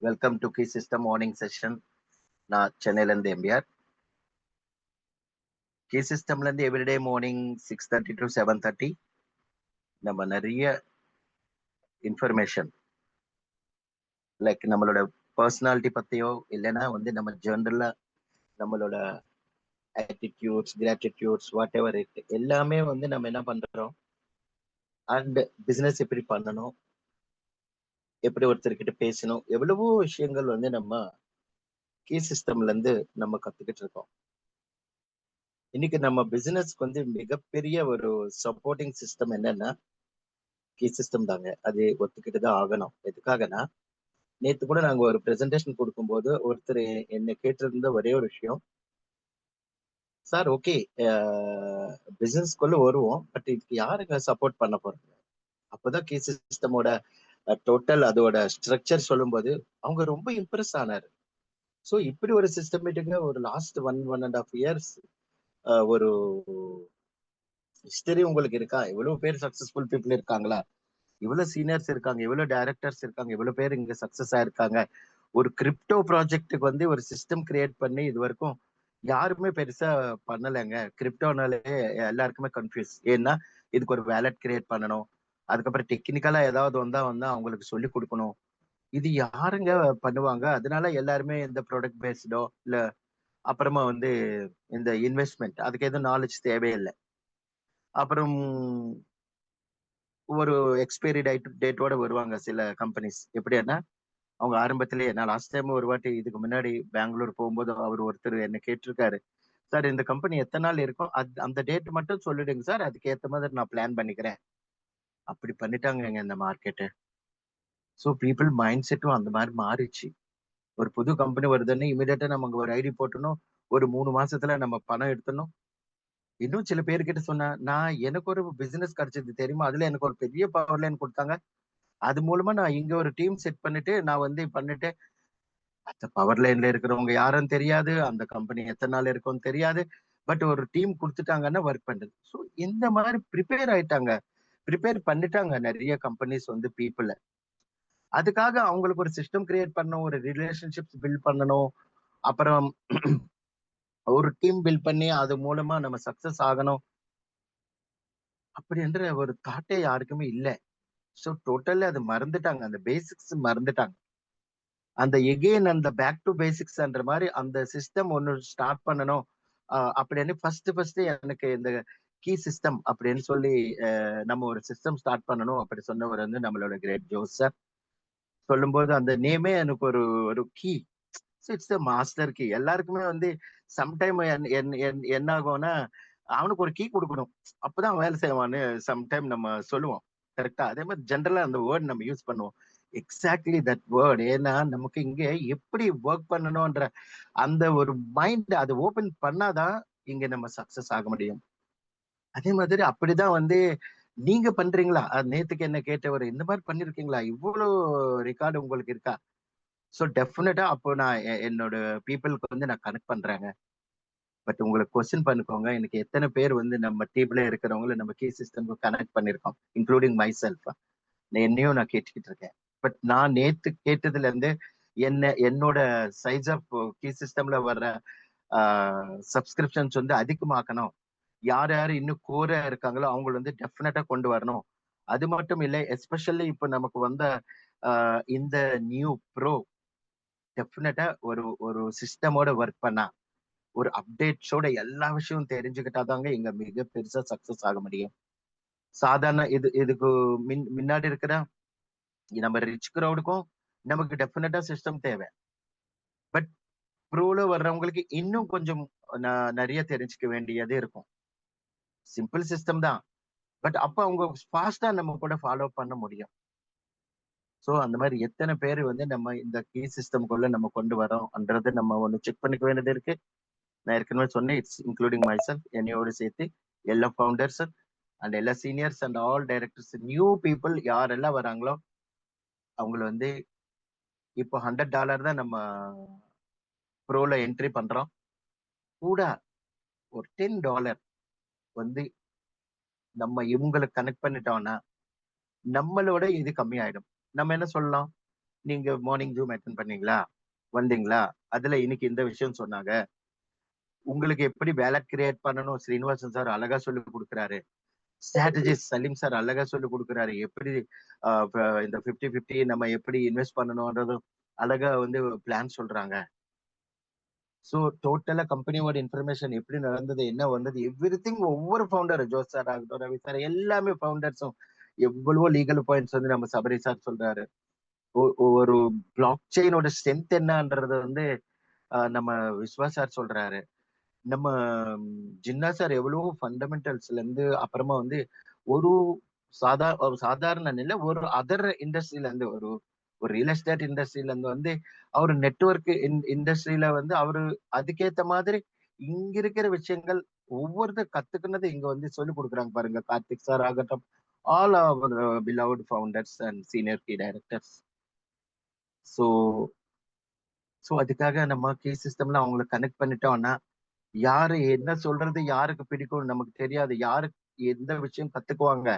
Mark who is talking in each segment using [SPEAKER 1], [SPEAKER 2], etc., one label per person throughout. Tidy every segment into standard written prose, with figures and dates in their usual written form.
[SPEAKER 1] Welcome to Key System morning session. நான் சென்னையிலேருந்து MBR. Key சிஸ்டம்லேருந்து எவ்ரிடே மார்னிங் 6:30 டு 7:30 நம்ம நிறைய இன்ஃபர்மேஷன் லைக் நம்மளோட பர்சனாலிட்டி பற்றியோ இல்லைன்னா நம்ம ஜென்ரலாக நம்மளோட ஆட்டிடியூட்ஸ் கிராட்டிடியூட்ஸ் வாட் எவர் இட் எல்லாமே நம்ம என்ன பண்ணுறோம் அண்ட் பிஸ்னஸ் எப்படி பண்ணணும், எப்படி ஒருத்தர்கிட்ட பேசணும், எவ்வளவோ விஷயங்கள் நம்ம கீ சிஸ்டம்லேருந்து நம்ம கற்றுக்கிட்டு இருக்கோம். இன்னைக்கு நம்ம பிசினஸ்க்கு மிகப்பெரிய ஒரு சப்போர்ட்டிங் சிஸ்டம் என்னன்னா கீ சிஸ்டம் தாங்க. அது ஒத்துக்கிட்டு தான் ஆகணும். எதுக்காகனா, நேத்து கூட நாங்க ஒரு பிரசன்டேஷன் கொடுக்கும்போது ஒருத்தர் என்ன கேட்டிருந்த ஒரே ஒரு விஷயம், சார் ஓகே பிசினஸ்க்குள்ள வருவோம், பட் இதுக்கு யாருங்க சப்போர்ட் பண்ண போறாங்க? அப்பதான் கீ சிஸ்டமோட டோட்டல் அதோட ஸ்ட்ரக்சர் சொல்லும்போது அவங்க ரொம்ப இம்ப்ரெஸ் ஆனாரு. ஸோ இப்படி ஒரு சிஸ்டமேட்டிக்கா ஒரு லாஸ்ட் 1.5 இயர்ஸ் ஒரு ஹிஸ்டரி உங்களுக்கு இருக்கா? எவ்வளவு பேர் சக்சஸ்ஃபுல் பீப்புள் இருக்காங்களா? இவ்வளவு சீனியர்ஸ் இருக்காங்க, இவ்வளவு டைரக்டர்ஸ் இருக்காங்க, இவ்வளவு பேர் இங்க சக்சஸ் ஆயிருக்காங்க. ஒரு கிரிப்டோ ப்ராஜெக்ட்டுக்கு ஒரு சிஸ்டம் கிரியேட் பண்ணி இது வரைக்கும் யாருமே பெருசா பண்ணலைங்க. கிரிப்டோனாலே எல்லாருக்குமே கன்ஃபியூஸ். ஏன்னா இதுக்கு ஒரு வேலட் கிரியேட் பண்ணணும், அதுக்கப்புறம் டெக்னிக்கலா ஏதாவது வந்தா அவங்களுக்கு சொல்லி கொடுக்கணும். இது யாருங்க பண்ணுவாங்க? அதனால எல்லாருமே இந்த ப்ராடக்ட் பேஸ்டோ இல்ல அப்புறமா இந்த இன்வெஸ்ட்மெண்ட் அதுக்கு எதுவும் நாலேஜ் தேவையில்லை. அப்புறம் ஒரு எக்ஸ்பைரி டேட்டோட வருவாங்க சில கம்பெனிஸ். எப்படின்னா அவங்க ஆரம்பத்திலேயே, நான் லாஸ்ட் டைம் ஒரு வாட்டி இதுக்கு முன்னாடி பெங்களூர் போகும்போது அவர் ஒருத்தர் என்ன கேட்டிருக்காரு, சார் இந்த கம்பெனி எத்தனை நாள் இருக்கும், அது அந்த டேட் மட்டும் சொல்லிடுங்க சார், அதுக்கு ஏத்த மாதிரி நான் பிளான் பண்ணிக்கிறேன். அப்படி பண்ணிட்டாங்க இந்த மார்க்கெட்டு. ஸோ பீப்புள் மைண்ட் செட்டும் அந்த மாதிரி மாறிச்சு. ஒரு புது கம்பெனி வருதுன்னு இமீடியட்டா நம்ம அங்க ஒரு ஐடி போட்டணும், ஒரு 3 மாசத்துல நம்ம பணம் எடுத்தணும். இன்னும் சில பேர்கிட்ட சொன்னா, நான் எனக்கு ஒரு பிசினஸ் கிடைச்சது தெரியுமா, அதுல எனக்கு ஒரு பெரிய பவர் லைன் கொடுத்தாங்க, அது மூலமா நான் இங்க ஒரு டீம் செட் பண்ணிட்டு நான் பண்ணிட்டு அந்த பவர் லைன்ல இருக்கிறவங்க யாரும் தெரியாது, அந்த கம்பெனி எத்தனை நாள் இருக்கும்னு தெரியாது. பட் ஒரு டீம் கொடுத்துட்டாங்கன்னா ஒர்க் பண்றது. ஸோ இந்த மாதிரி ப்ரிப்பேர் ஆயிட்டாங்க, ப்ரிப்பேர் பண்ணிட்டாங்க நிறைய கம்பெனிஸ் பீப்புள. அதுக்காக அவங்களுக்கு ஒரு சிஸ்டம் கிரியேட் பண்ணணும், ஒரு ரிலேஷன்ஷிப்ஸ் பில்ட் பண்ணணும், அப்புறம் ஒரு டீம் பில்ட் பண்ணி அது மூலமா நம்ம சக்சஸ் ஆகணும் அப்படின்ற ஒரு தாட்டே யாருக்குமே இல்லை. ஸோ டோட்டலி அது மறந்துட்டாங்க, அந்த பேசிக்ஸ் மறந்துட்டாங்க. அந்த எகெயின் அந்த பேக் டு பேசிக்ஸ்ன்ற மாதிரி அந்த சிஸ்டம் ஒன்னு ஸ்டார்ட் பண்ணணும் அப்படின்னு ஃபர்ஸ்ட் எனக்கு இந்த கீ சிஸ்டம் அப்படின்னு சொல்லி நம்ம ஒரு சிஸ்டம் ஸ்டார்ட் பண்ணணும் அப்படி சொன்னவர் நம்மளோட கிரேட் ஜோசப். சொல்லும்போது அந்த நேமே எனக்கு ஒரு ஒரு key, it's the master key. எல்லாருக்குமே சம்டைம் என்ன ஆகும்னா அவனுக்கு ஒரு கீ கொடுக்கணும், அப்பதான் அவன் வேலை செய்வான்னு சம்டைம் நம்ம சொல்லுவோம். கரெக்டா? அதே மாதிரி ஜென்ரலா அந்த வேர்ட் நம்ம யூஸ் பண்ணுவோம். Exactly that word. ஏன்னா நமக்கு இங்க எப்படி ஒர்க் பண்ணணும்ன்ற அந்த ஒரு மைண்ட் அது ஓபன் பண்ணாதான் இங்க நம்ம சக்சஸ் ஆக முடியும். அதே மாதிரி அப்படிதான் நீங்க பண்றீங்களா? நேத்துக்கு என்ன கேட்டவர், இந்த மாதிரி பண்ணிருக்கீங்களா? இவ்வளவு ரெக்கார்டு உங்களுக்கு இருக்கா? சோ டெஃபினட்டா அப்போ நான் என்னோட பீப்புளுக்கு நான் கனெக்ட் பண்றேங்க. பட் உங்களுக்கு கொஸ்டின் பண்ணிக்கோங்க, எனக்கு எத்தனை பேர் நம்ம டீம்ல இருக்கிறவங்கள நம்ம கீ சிஸ்டம் கனெக்ட் பண்ணிருக்கோம், இன்க்ளூடிங் மை செல்ஃப். என்னையும் நான் கேட்டுக்கிட்டு இருக்கேன். பட் நான் நேத்து கேட்டதுல இருந்து என்னோட சைஸ் ஆஃப் கீ சிஸ்டம்ல வர்ற சப்ஸ்கிரிப்ஷன்ஸ் அதிகமாக்கணும். யார் யார் இன்னும் கோரா இருக்காங்களோ அவங்க டெஃபினட்டா கொண்டு வரணும். அது மட்டும் இல்லை, எஸ்பெஷல்லி இப்போ நமக்கு இந்த நியூ ப்ரோ டெஃபினட்டா ஒரு ஒரு சிஸ்டமோட ஒர்க் பண்ணா, ஒரு அப்டேட்ஸோட எல்லா விஷயமும் தெரிஞ்சுக்கிட்டாதாங்க இங்க மிக பெருசா சக்சஸ் ஆக முடியும். சாதாரண இதுக்கு முன்னாடி இருக்கிற நம்ம ரிச் கிரௌடுக்கும் நமக்கு டெஃபினட்டா சிஸ்டம் தேவை. பட் ப்ரோல வர்றவங்களுக்கு இன்னும் கொஞ்சம் நிறைய தெரிஞ்சுக்க வேண்டியது இருக்கும். சிம்பிள் சிஸ்டம் தான், பட் அப்ப அவங்க ஃபாஸ்டா நம்ம கூட ஃபாலோ பண்ண முடியும். சோ அந்த மாதிரி எத்தனை பேர் நம்ம இந்த கீ சிஸ்டம்குள்ள நம்ம கொண்டு வரோம்ன்றது நம்ம ஒண்ணு செக் பண்ணிக்க வேண்டியது இருக்கு. நான் ஏற்கனவே சொன்னேன், இட்ஸ் இன்க்ளூடிங் மை செல்ஃப், என்னையோடு சேர்த்து எல்லா ஃபவுண்டர்ஸ் அண்ட் எல்லா seniors and all directors, new people யாரெல்லாம் வராங்களோ அவங்கள இப்போ $100 தான் நம்ம ப்ரோல என்ட்ரி பண்றோம். கூட ஒரு $10 வந்து நம்ம இவங்களுக்கு கனெக்ட் பண்ணிட்டோம்னா நம்மளோட இது கம்மி ஆயிடும். நம்ம என்ன சொல்லலாம், நீங்க மார்னிங் ஜூம் அட்டென்ட் பண்ணீங்களா, வந்தீங்களா, அதுல இன்னைக்கு இந்த விஷயம் சொன்னாங்க, உங்களுக்கு எப்படி வேலை கிரியேட் பண்ணணும் ஸ்ரீனிவாசன் சார் அழகா சொல்லி கொடுக்குறாரு, ஸ்ட்ராட்டஜிஸ் சலீம் சார் அழகா சொல்லி கொடுக்குறாரு, எப்படி இந்த 50-50 நம்ம எப்படி இன்வெஸ்ட் பண்ணணும்ன்றதும் அழகா வந்து பிளான் சொல்றாங்க. சோ டோட்டலா கம்பெனியோட இன்ஃபர்மேஷன் எப்படி நடந்தது, என்ன வந்தது, எவ்ரிதிங் ஒவ்வொரு ஃபவுண்டர் ஜோஸ் சார் ஆகட்டும், ரவி சார் எல்லாமே ஃபவுண்டர்ஸும் எவ்வளவோ லீகல் பாயிண்ட்ஸ் வந்து நம்ம சபரி சார் சொல்றாரு. ஒரு பிளாக் செயினோட ஸ்ட்ரென்த் என்னன்றது வந்து நம்ம விஸ்வா சார் சொல்றாரு. நம்ம ஜின்னா சார் எவ்வளவோ ஃபண்டமெண்டல்ஸ்ல இருந்து அப்புறமா வந்து ஒரு ஒரு சாதாரண இல்ல, ஒரு அதர் இண்டஸ்ட்ரியில இருந்து ஒரு ஒரு ரியல் எஸ்டேட் இண்டஸ்ட்ரியில இருந்து வந்து அவரு நெட்வொர்க் இண்டஸ்ட்ரியில வந்து அவரு அதுக்கேத்த மாதிரி இங்க இருக்கிற விஷயங்கள் ஒவ்வொருத்தர் கத்துக்கினது இங்க வந்து சொல்லி கொடுக்குறாங்க பாருங்க. கார்த்திக் சார் ஆகட்டும், all our beloved founders and senior key directors. So so அதுக்காக நம்ம கீ சிஸ்டம்ல அவங்களை கனெக்ட் பண்ணிட்டோம்னா யாரு என்ன சொல்றது யாருக்கு பிடிக்கும் நமக்கு தெரியாது, யாரு எந்த விஷயம் கத்துக்குவாங்க.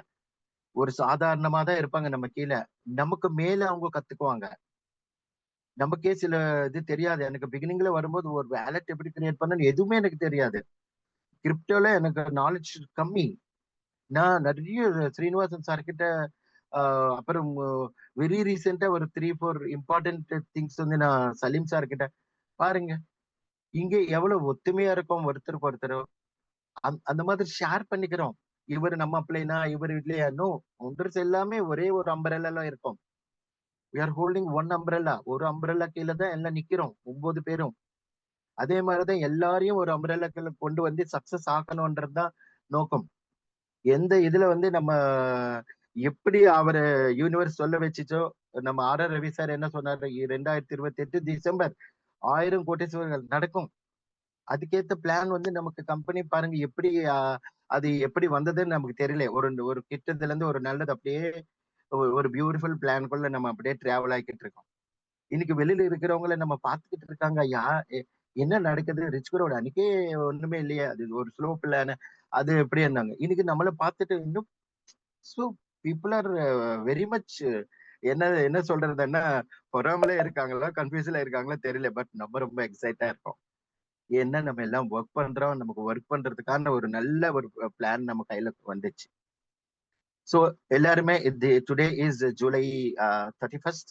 [SPEAKER 1] ஒரு சாதாரணமா தான் இருப்பாங்க நம்ம கீழ, நமக்கு மேல அவங்க கத்துக்குவாங்க. நமக்கே சில இது தெரியாது. எனக்கு பிகினிங்ல வரும்போது ஒரு வேலட் எப்படி கிரியேட் பண்ணணும்னு எதுவுமே எனக்கு தெரியாது. கிரிப்டோல எனக்கு நாலேட்ஜ் கம்மி. நான் நிறைய ஸ்ரீனிவாசன் சார் கிட்ட அப்புறம் வெரி ரீசெண்டா ஒரு 3-4 இம்பார்ட்டன்ட் திங்ஸ் வந்து நான் சலீம் சார் கிட்ட பாருங்க. இங்க எவ்வளவு ஒத்துமையா இருக்கோம் ஒருத்தருக்கு ஒருத்தர். அந்த மாதிரி ஷேர் பண்ணிக்கிறோம். இவரு நம்ம அப்ளைனா இவரு இல்லையா, நோ. ஃபவுண்டர்ஸ் எல்லாமே ஒரே ஒரு அம்பரெல்லால இருக்கும். We are holding one umbrella. ஒரு அம்பரெல்லா கீழ தான் எல்லாம் நிக்கிறோம் 9 பேரும். அதே மாதிரிதான் எல்லாரையும் ஒரு அம்பரெல்லா கீழ கொண்டு வந்து சக்சஸ் ஆக்கணும்ன்றது தான் நோக்கம். எந்த இதுல வந்து நம்ம எப்படி அவர யூனிவர்ஸ் சொல்ல வச்சுச்சோ, நம்ம ஆர்.ஆர். ரவி சார் என்ன சொன்னாரு, 2028 டிசம்பர் 1000 கோடீஸ்வரர்கள் நடக்கும். அதுக்கேத்த பிளான் வந்து நமக்கு கம்பெனி பாருங்க எப்படி அது எப்படி வந்ததுன்னு நமக்கு தெரியல. ஒரு ஒரு கிட்டத்துல இருந்து ஒரு நல்லது அப்படியே ஒரு பியூட்டிஃபுல் பிளான்குள்ள நம்ம அப்படியே டிராவல் ஆகிக்கிட்டு இருக்கோம். இன்னைக்கு வெளியில இருக்கிறவங்கள நம்ம பார்த்துக்கிட்டு இருக்காங்க. என்ன நடக்குது? ரிச் குரோட அன்னைக்கே ஒண்ணுமே இல்லையே. அது ஒரு ஸ்லோ பிளான். அது எப்படி இருந்தாங்க. இன்னைக்கு நம்மள பார்த்துட்டு இன்னும் so people are very much என்ன என்ன சொல்றதுன்னா பொறாமலே இருக்காங்களா, கன்ஃபியூஸ்ல இருக்காங்களா தெரியல. பட் நம்ம ரொம்ப எக்ஸைட்டா இருக்கோம். ஏன்னா நம்ம எல்லாம் ஒர்க் பண்றோம். நமக்கு ஒர்க் பண்றதுக்கான ஒரு நல்ல ஒரு பிளான் நம்ம கையில வந்துச்சு. சோ எல்லாருமே today is July 31st,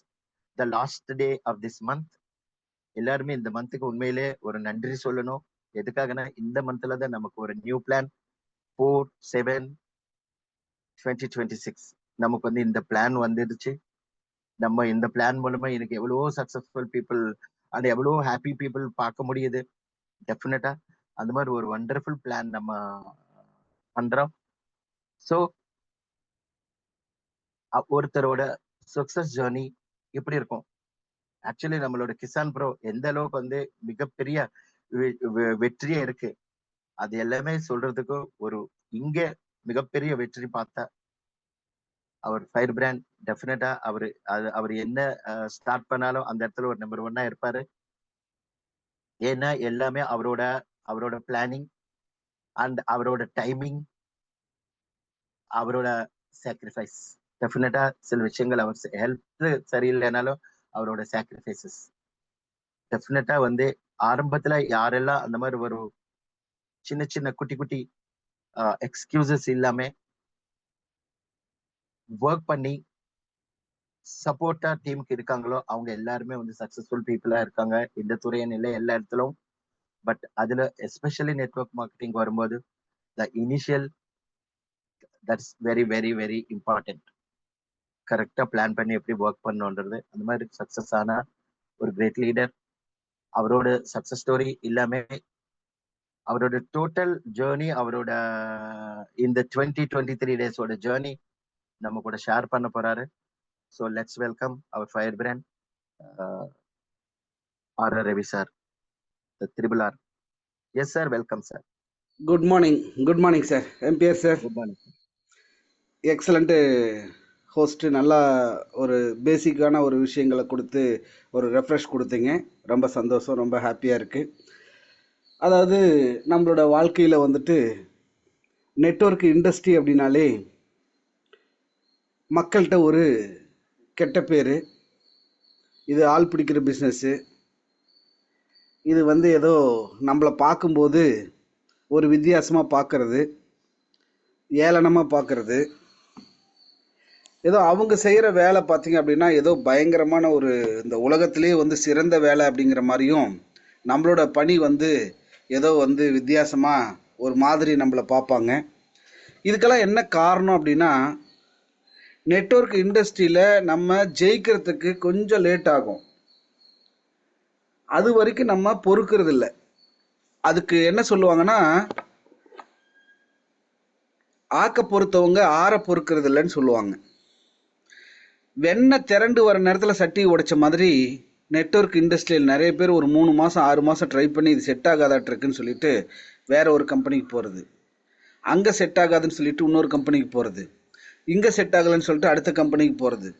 [SPEAKER 1] the last day of this month. எல்லாருமே இந்த மந்த்துக்கு உண்மையிலே ஒரு நன்றி சொல்லணும். எதுக்காகனா இந்த மந்த்ல தான் நமக்கு ஒரு நியூ பிளான் 4/7/2026 நமக்கு வந்து இந்த பிளான் வந்துடுச்சு. நம்ம இந்த பிளான் மூலமா எனக்கு எவ்வளவோ சக்சஸ்ஃபுல் பீப்புள் அண்ட் எவ்வளவோ ஹாப்பி பீப்புள் பார்க்க முடியுது. டெஃபினட்டா அந்த மாதிரி ஒரு வண்டர்ஃபுல் பிளான் நம்ம பண்றோம். சோ ஒருத்தரோட சக்சஸ் ஜேர்னி எப்படி இருக்கும்? ஆக்சுவலி நம்மளோட கிசான் ப்ரோ எந்த அளவுக்கு வந்து மிகப்பெரிய வெற்றியே இருக்கு. அது எல்லாமே சொல்றதுக்கு ஒரு இங்க மிகப்பெரிய வெற்றி பார்த்தா அவர் ஃபயர் பிராண்ட். டெஃபினட்டா அவர் என்ன ஸ்டார்ட் பண்ணாலும் அந்த இடத்துல ஒரு நம்பர் ஒன்னா இருப்பாரு. ஏன்னா எல்லாமே அவரோட அவரோட பிளானிங் அண்ட் அவரோட டைமிங், அவரோட சாக்ரிஃபைஸ். டெஃபினட்டா சில விஷயங்கள் அவர் ஹெல்த் சரியில்லைனாலும் அவரோட சாக்ரிஃபைசஸ் டெஃபினட்டா வந்து ஆரம்பத்துல யாரெல்லாம் அந்த மாதிரி ஒரு சின்ன சின்ன குட்டி குட்டி எக்ஸ்கியூசஸ் இல்லாம ஒர்க் பண்ணி சப்போர்ட்டா டீமுக்கு இருக்காங்களோ அவங்க எல்லாருமே வந்து சக்சஸ்ஃபுல் பீப்புளா இருக்காங்க இந்த துறையின் இல்லை எல்லா இடத்துலும். பட் அதுல எஸ்பெஷலி நெட்வொர்க் மார்க்கெட்டிங் வரும்போது the initial that's very very very important. கரெக்டா பிளான் பண்ணி எப்படி ஒர்க் பண்ணணுன்றது அந்த மாதிரி சக்சஸ் ஆன ஒரு கிரேட் லீடர். அவரோட சக்சஸ் ஸ்டோரி எல்லாமே அவரோட டோட்டல் ஜேர்னி, அவரோட இந்த 2023 டேஸோட ஜேர்னி நம்ம கூட ஷேர் பண்ண போறாரு. So let's welcome our fire brand R R. Ravi sir, triple R. Yes sir, welcome sir.
[SPEAKER 2] Good morning. Good morning sir. MBR sir.
[SPEAKER 1] Good morning.
[SPEAKER 2] Excellent host. நல்லா ஒரு பேசிக்கான ஒரு விஷயங்களை கொடுத்து ஒரு ரெஃப்ரெஷ் கொடுத்தீங்க. ரொம்ப சந்தோஷம், ரொம்ப ஹாப்பியாக இருக்குது. அதாவது நம்மளோட வாழ்க்கையில் வந்துட்டு நெட்வொர்க் இண்டஸ்ட்ரி அப்படின்னாலே மக்கள்கிட்ட ஒரு கெட்ட பேர், இது ஆள் பிடிக்கிற பிஸ்னஸ்ஸு. இது வந்து ஏதோ நம்மளை பார்க்கும்போது ஒரு வித்தியாசமாக பார்க்கறது, ஏளனமாக பார்க்கறது. ஏதோ அவங்க செய்கிற வேலை பார்த்தீங்க அப்படின்னா ஏதோ பயங்கரமான ஒரு இந்த உலகத்திலே வந்து சிறந்த வேலை அப்படிங்கிற மாதிரியும், நம்மளோட பணி வந்து ஏதோ வந்து வித்தியாசமாக ஒரு மாதிரி நம்மளை பார்ப்பாங்க. இதுக்கெல்லாம் என்ன காரணம் அப்படின்னா, நெட்வொர்க் இண்டஸ்ட்ரியில் நம்ம ஜெயிக்கிறதுக்கு கொஞ்சம் லேட் ஆகும். அது வரைக்கும் நம்ம பொறுக்கிறது இல்லை. அதுக்கு என்ன சொல்லுவாங்கன்னா, ஆக்க பொறுத்தவங்க ஆற பொறுக்கிறது இல்லைன்னு சொல்லுவாங்க. வெண்ணெய் திரண்டு வர நேரத்தில் சட்டி உடைச்ச மாதிரி நெட்வொர்க் இண்டஸ்ட்ரியில் நிறைய பேர் ஒரு 3 மாதம் 6 மாதம் ட்ரை பண்ணி இது செட் ஆகாதாட்டிருக்குன்னு சொல்லிட்டு வேற ஒரு கம்பெனிக்கு போகிறது, அங்கே செட் ஆகாதுன்னு சொல்லிட்டு இன்னொரு கம்பெனிக்கு போகிறது, இங்கே செட் ஆகலைன்னு சொல்லிட்டு அடுத்த கம்பெனிக்கு போகிறது.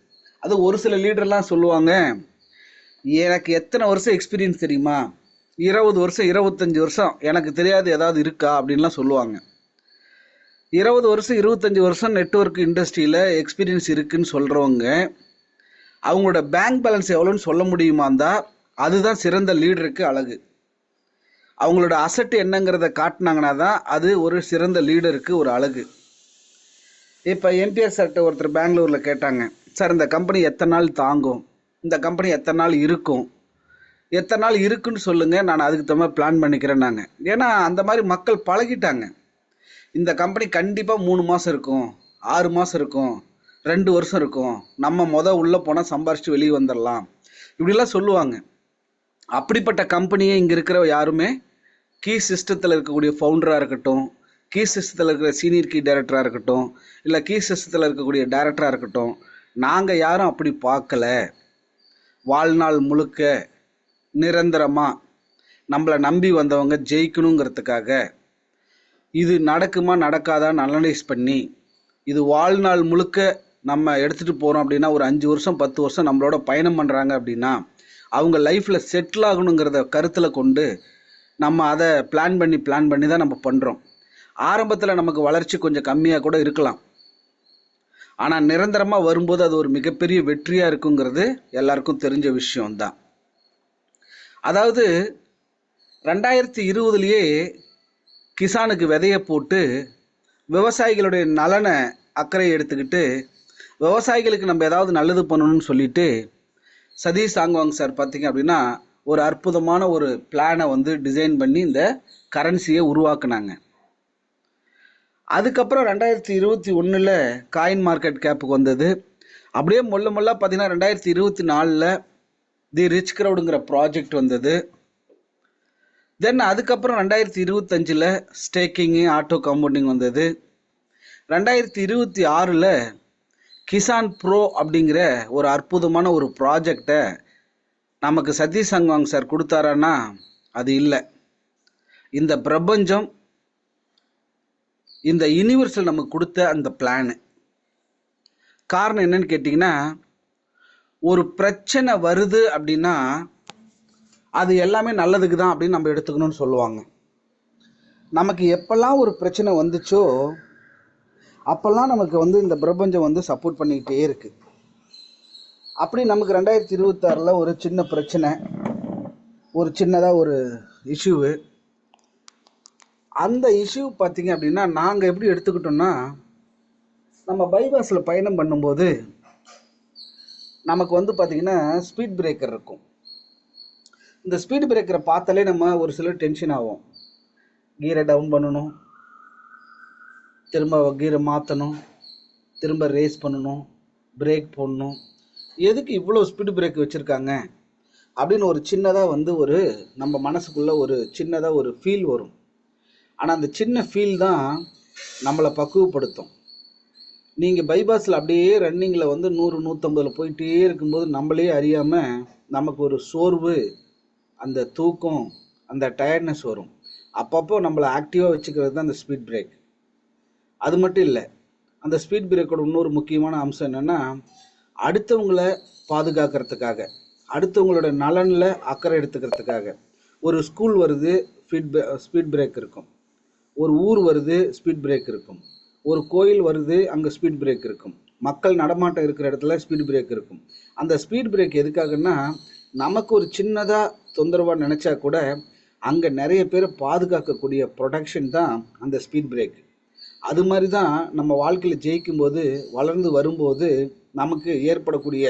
[SPEAKER 2] அது ஒரு சில லீடர்லாம் சொல்லுவாங்க, எனக்கு எத்தனை வருஷம் எக்ஸ்பீரியன்ஸ் தெரியுமா, 20 வருஷம் 25 வருஷம் எனக்கு தெரியாது ஏதாவது இருக்கா அப்படின்லாம் சொல்லுவாங்க. 20 வருஷம் 25 வருஷம் நெட்வொர்க் இண்டஸ்ட்ரியில் எக்ஸ்பீரியன்ஸ் இருக்குன்னு சொல்கிறவங்க அவங்களோட பேங்க் பேலன்ஸ் எவ்வளோன்னு சொல்ல முடியுமாந்தா அதுதான் சிறந்த லீடருக்கு அழகு. அவங்களோட அசட் என்னங்கிறத காட்டினாங்கன்னா தான் அது ஒரு சிறந்த லீடருக்கு ஒரு அழகு. இப்போ என்டிஆர் சார்கிட்ட ஒருத்தர் பெங்களூரில் கேட்டாங்க, சார் இந்த கம்பெனி எத்தனை நாள் தாங்கும், இந்த கம்பெனி எத்தனை நாள் இருக்கும், எத்தனை நாள் இருக்குன்னு சொல்லுங்கள், நான் அதுக்கு தகுந்த மாதிரி பிளான் பண்ணிக்கிறேன் நாங்கள். ஏன்னா அந்த மாதிரி மக்கள் பழகிட்டாங்க. இந்த கம்பெனி கண்டிப்பாக 3 மாதம் இருக்கும், 6 மாதம் இருக்கும், 2 வருஷம் இருக்கும், நம்ம உள்ளே போனால் சம்பாரிச்சிட்டு வெளியே வந்துடலாம் இப்படிலாம் சொல்லுவாங்க. அப்படிப்பட்ட கம்பெனியே இங்கே இருக்கிற யாருமே கீ சிஸ்டத்தில் இருக்கக்கூடிய ஃபவுண்டராக இருக்கட்டும், கீ சிஸ்டத்தில் இருக்கிற சீனியர் கீ டைரக்டராக இருக்கட்டும், இல்லை கீ சிஸ்டத்தில் இருக்கக்கூடிய டைரக்டராக இருக்கட்டும், நாங்கள் யாரும் அப்படி பார்க்கல. வாழ்நாள் முழுக்க நிரந்தரமாக நம்மளை நம்பி வந்தவங்க ஜெயிக்கணுங்கிறதுக்காக இது நடக்குமா நடக்காதான்னு அனலைஸ் பண்ணி இது வாழ்நாள் முழுக்க நம்ம எடுத்துகிட்டு போகிறோம் அப்படின்னா, ஒரு 5 வருஷம் 10 வருஷம் நம்மளோட பயணம் பண்ணுறாங்க அப்படின்னா அவங்க லைஃப்பில் செட்டில் ஆகணுங்கிறத கருத்தில் கொண்டு நம்ம அதை பிளான் பண்ணி தான் நம்ம பண்ணுறோம். ஆரம்பத்தில் நமக்கு வளர்ச்சி கொஞ்சம் கம்மியாக கூட இருக்கலாம், ஆனால் நிரந்தரமாக வரும்போது அது ஒரு மிகப்பெரிய வெற்றியாக இருக்குங்கிறது எல்லாருக்கும் தெரிஞ்ச விஷயம்தான். அதாவது 2020லேயே கிசானுக்கு விதையை போட்டு விவசாயிகளுடைய நலனை அக்கறை எடுத்துக்கிட்டு விவசாயிகளுக்கு நம்ம ஏதாவது நல்லது பண்ணணும்னு சொல்லிட்டு சதீஷ் சாங்குவாங் சார் பார்த்தீங்க அப்படின்னா ஒரு அற்புதமான ஒரு பிளானை வந்து டிசைன் பண்ணி இந்த கரன்சியை உருவாக்குனாங்க. அதுக்கப்புறம் 2021 காயின் மார்க்கெட் கேப்புக்கு வந்தது. அப்படியே மொல்லா பார்த்தீங்கன்னா 2024 தி ரிச் க்ரௌடுங்கிற ப்ராஜெக்ட் வந்தது. தென் அதுக்கப்புறம் 2025 ஸ்டேக்கிங்கு ஆட்டோ காம்பவுண்டிங் வந்தது. 2026 கிசான் ப்ரோ அப்படிங்கிற ஒரு அற்புதமான ஒரு ப்ராஜெக்டை நமக்கு சதீஷ் சாங்குவாங் சார் கொடுத்தாரான்னா அது இல்லை. இந்த பிரபஞ்சம், இந்த யூனிவர்சல் நமக்கு கொடுத்த அந்த பிளானு. காரணம் என்னன்னு கேட்டிங்கன்னா, ஒரு பிரச்சனை வருது அப்படின்னா அது எல்லாமே நல்லதுக்கு தான் அப்படின்னு நம்ம எடுத்துக்கணும்னு சொல்லுவாங்க. நமக்கு எப்பெல்லாம் ஒரு பிரச்சனை வந்துச்சோ அப்போல்லாம் நமக்கு வந்து இந்த பிரபஞ்சம் வந்து சப்போர்ட் பண்ணிக்கிட்டே இருக்குது. அப்படி நமக்கு 2026 ஒரு சின்ன பிரச்சனை, ஒரு சின்னதாக ஒரு இஷ்யூவு. அந்த இஷ்யூ பார்த்தீங்க அப்படின்னா நாங்கள் எப்படி எடுத்துக்கிட்டோம்னா, நம்ம பைபாஸில் பயணம் பண்ணும்போது நமக்கு வந்து பார்த்திங்கன்னா ஸ்பீட் பிரேக்கர் இருக்கும். இந்த ஸ்பீட் பிரேக்கரை பார்த்தாலே நம்ம ஒரு சிலர் டென்ஷன் ஆகும். கீரை டவுன் பண்ணணும், திரும்ப கீரை மாற்றணும், திரும்ப ரேஸ் பண்ணணும், பிரேக் போடணும், எதுக்கு இவ்வளோ ஸ்பீடு பிரேக் வச்சுருக்காங்க அப்படின்னு ஒரு சின்னதாக வந்து ஒரு நம்ம மனசுக்குள்ளே ஒரு சின்னதாக ஒரு ஃபீல் வரும். ஆனால் அந்த சின்ன ஃபீல் தான் நம்மளை பக்குவப்படுத்தும். நீங்கள் பைபாஸில் அப்படியே ரன்னிங்கில் வந்து 100-150 போயிட்டே இருக்கும்போது நம்மளே அறியாமல் நமக்கு ஒரு சோர்வு, அந்த தூக்கம், அந்த டயர்ட்னஸ் வரும். அப்பப்போ நம்மளை ஆக்டிவாக வச்சுக்கிறது தான் அந்த ஸ்பீட் பிரேக். அது மட்டும் இல்லை, அந்த ஸ்பீட் பிரேக்கோட இன்னொரு முக்கியமான அம்சம் என்னென்னா, அடுத்தவங்களை பாதுகாக்கிறதுக்காக, அடுத்தவங்களோட நலனில் அக்கறை எடுத்துக்கிறதுக்காக. ஒரு ஸ்கூல் வருது, ஸ்பீட் பிரேக் இருக்கும். ஒரு ஊர் வருது, ஸ்பீட் பிரேக் இருக்கும். ஒரு கோயில் வருது, அங்கே ஸ்பீட் பிரேக் இருக்கும். மக்கள் நடமாட்டம் இருக்கிற இடத்துல ஸ்பீட் பிரேக் இருக்கும். அந்த ஸ்பீட் பிரேக் எதுக்காகன்னா, நமக்கு ஒரு சின்னதாக தொந்தரவாக நினச்சா கூட அங்கே நிறைய பேரை பாதுகாக்கக்கூடிய ப்ரொடெக்ஷன் தான் அந்த ஸ்பீட் பிரேக். அது மாதிரி தான் நம்ம வாழ்க்கையில் ஜெயிக்கும்போது, வளர்ந்து வரும்போது நமக்கு ஏற்படக்கூடிய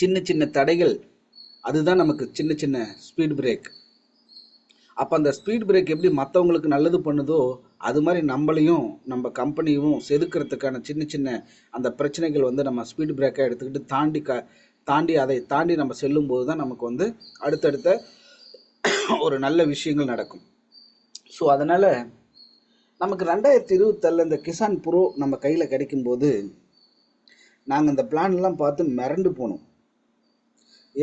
[SPEAKER 2] சின்ன சின்ன தடைகள், அதுதான் நமக்கு சின்ன சின்ன ஸ்பீட் பிரேக். அப்போ அந்த ஸ்பீட் பிரேக் எப்படி மற்றவங்களுக்கு நல்லது பண்ணுதோ, அது மாதிரி நம்மளையும் நம்ம கம்பெனியும் செதுக்கிறதுக்கான சின்ன சின்ன அந்த பிரச்சனைகள் வந்து நம்ம ஸ்பீட் பிரேக்காக எடுத்துக்கிட்டு தாண்டி அதை தாண்டி நம்ம செல்லும்போது தான் நமக்கு வந்து அடுத்தடுத்த ஒரு நல்ல விஷயங்கள் நடக்கும். ஸோ அதனால் நமக்கு 2027 இந்த கிசான் ப்ரோ நம்ம கையில் கிடைக்கும்போது நாங்கள் இந்த பிளான்லாம் பார்த்து மிரண்டு போனோம்.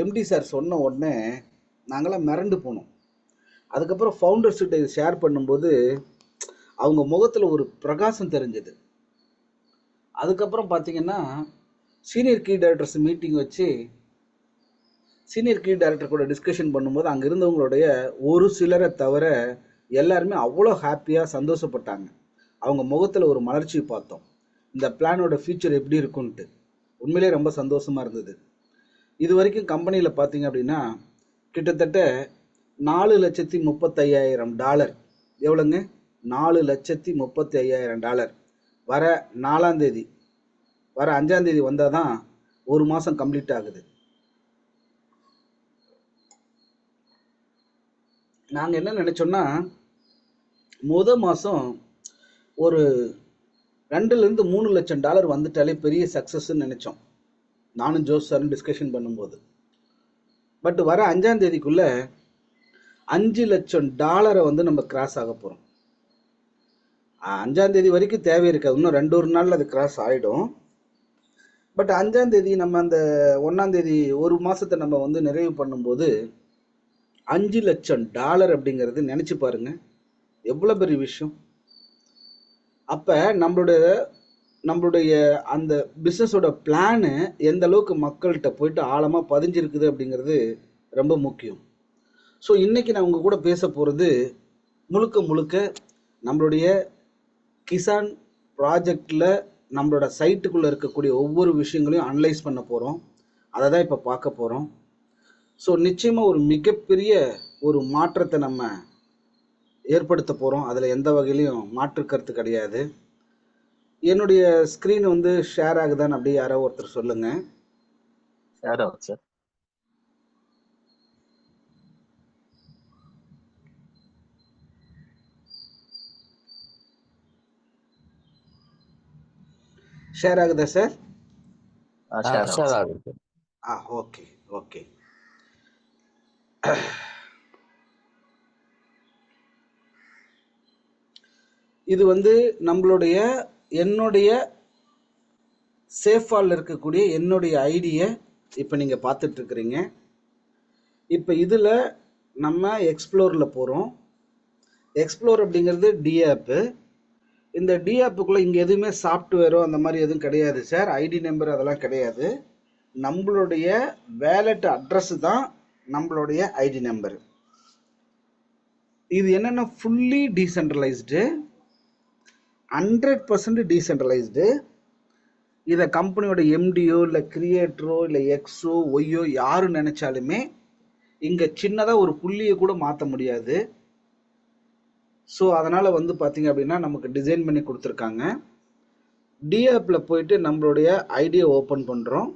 [SPEAKER 2] எம்டி சார் சொன்ன உடனே நாங்களாம் மிரண்டு போனோம். அதுக்கப்புறம் ஃபவுண்டர்ஸ்கிட்ட இது ஷேர் பண்ணும்போது அவங்க முகத்தில் ஒரு பிரகாசம் தெரிஞ்சது. அதுக்கப்புறம் பார்த்தீங்கன்னா சீனியர் கீ டைரக்டர்ஸ் மீட்டிங் வச்சு சீனியர் கீ டைரக்டர் கூட டிஸ்கஷன் பண்ணும்போது அங்கே இருந்தவங்களுடைய ஒரு சிலரை தவிர எல்லாருமே அவ்வளோ ஹாப்பியாக சந்தோஷப்பட்டாங்க. அவங்க முகத்தில் ஒரு மலர்ச்சி பார்த்தோம். இந்த பிளானோட ஃபியூச்சர் எப்படி இருக்குன்ட்டு உண்மையிலே ரொம்ப சந்தோஷமாக இருந்தது. இது வரைக்கும் கம்பெனியில் பார்த்தீங்க அப்படின்னா கிட்டத்தட்ட $4,35,000. எவ்வளோங்க? $4,35,000 வர 4ஆம் தேதி, வர 5ஆம் தேதி வந்தால் தான் ஒரு மாதம் கம்ப்ளீட் ஆகுது. நாங்கள் என்ன நினச்சோன்னா, மாதம் ஒரு $2-3 லட்சம் வந்துட்டாலே பெரிய சக்ஸஸ்ன்னு நினச்சோம். நானும் ஜோஸ் சாரும் டிஸ்கஷன் பண்ணும்போது. பட் வர 5ஆம் தேதிக்குள்ளே $5 லட்சம் வந்து நம்ம கிராஸ் ஆக போகிறோம். 5ஆம் தேதி வரைக்கும் தேவை இருக்காது, இன்னும் 2 நாளில் அது கிராஸ் ஆகிடும். பட் 5ஆம் தேதி நம்ம அந்த 1ஆம் தேதி ஒரு மாதத்தை நம்ம வந்து நிறைவு பண்ணும்போது $5 லட்சம் அப்படிங்கிறது நினச்சி பாருங்க எவ்வளோ பெரிய விஷயம். அப்போ நம்மளுடைய அந்த பிஸ்னஸோட பிளானு எந்த அளவுக்கு மக்கள்கிட்ட போயிட்டு ஆழமாக பதிஞ்சிருக்குது அப்படிங்கிறது ரொம்ப முக்கியம். ஸோ இன்றைக்கி நான் உங்கள் கூட பேச போகிறது முழுக்க நம்மளுடைய கிசான் ப்ராஜெக்டில் நம்மளோட சைட்டுக்குள்ளே இருக்கக்கூடிய ஒவ்வொரு விஷயங்களையும் அனலைஸ் பண்ண போகிறோம். அதை தான் இப்போ பார்க்க போகிறோம். ஸோ நிச்சயமாக ஒரு மிகப்பெரிய ஒரு மாற்றத்தை நம்ம ஏற்படுத்த போகிறோம். அதில் எந்த வகையிலையும் மாற்று கருத்து கிடையாது. என்னுடைய ஸ்க்ரீன் வந்து ஷேர் ஆகுதான்னு அப்படியே யாரோ ஒருத்தர் சொல்லுங்கள்.
[SPEAKER 1] ஷேர் ஆகுது சார்.
[SPEAKER 2] ஷேர் ஆகுதா சார்?
[SPEAKER 1] ஷேர் ஆகுது.
[SPEAKER 2] Okay okay. இது வந்து என்னுடைய சேஃபால் இருக்கக்கூடிய என்னுடைய ஐடியை இப்போ நீங்கள் பார்த்துட்ருக்குறீங்க. இப்போ இதில் நம்ம எக்ஸ்ப்ளோரில் போகிறோம். எக்ஸ்ப்ளோர் அப்படிங்கிறது டி ஆப்பு. இந்த டி ஆப்புக்குள்ளே இங்கே எதுவுமே சாஃப்ட்வேரோ அந்த மாதிரி எதுவும் கிடையாது சார். ஐடி நம்பர் அதெல்லாம் கிடையாது. நம்மளுடைய வேலெட் அட்ரஸ் தான் நம்மளுடைய ஐடி நம்பர். இது என்னென்னா ஃபுல்லி டீசென்ட்ரலைஸ்டு, 100% டீசென்ட்ரலைஸ்டு. இதை கம்பெனியோட எம்டியோ இல்லை கிரியேட்டரோ இல்லை எக்ஸோ ஒய்யோ யாரு நினைச்சாலுமே இங்கே சின்னதாக ஒரு புள்ளியை கூட மாற்ற முடியாது. ஸோ அதனால் வந்து பார்த்தீங்க அப்படின்னா நமக்கு டிசைன் பண்ணி கொடுத்துருக்காங்க. டிஆப்பில் போயிட்டு நம்மளுடைய ஐடியை ஓப்பன் பண்ணுறோம்.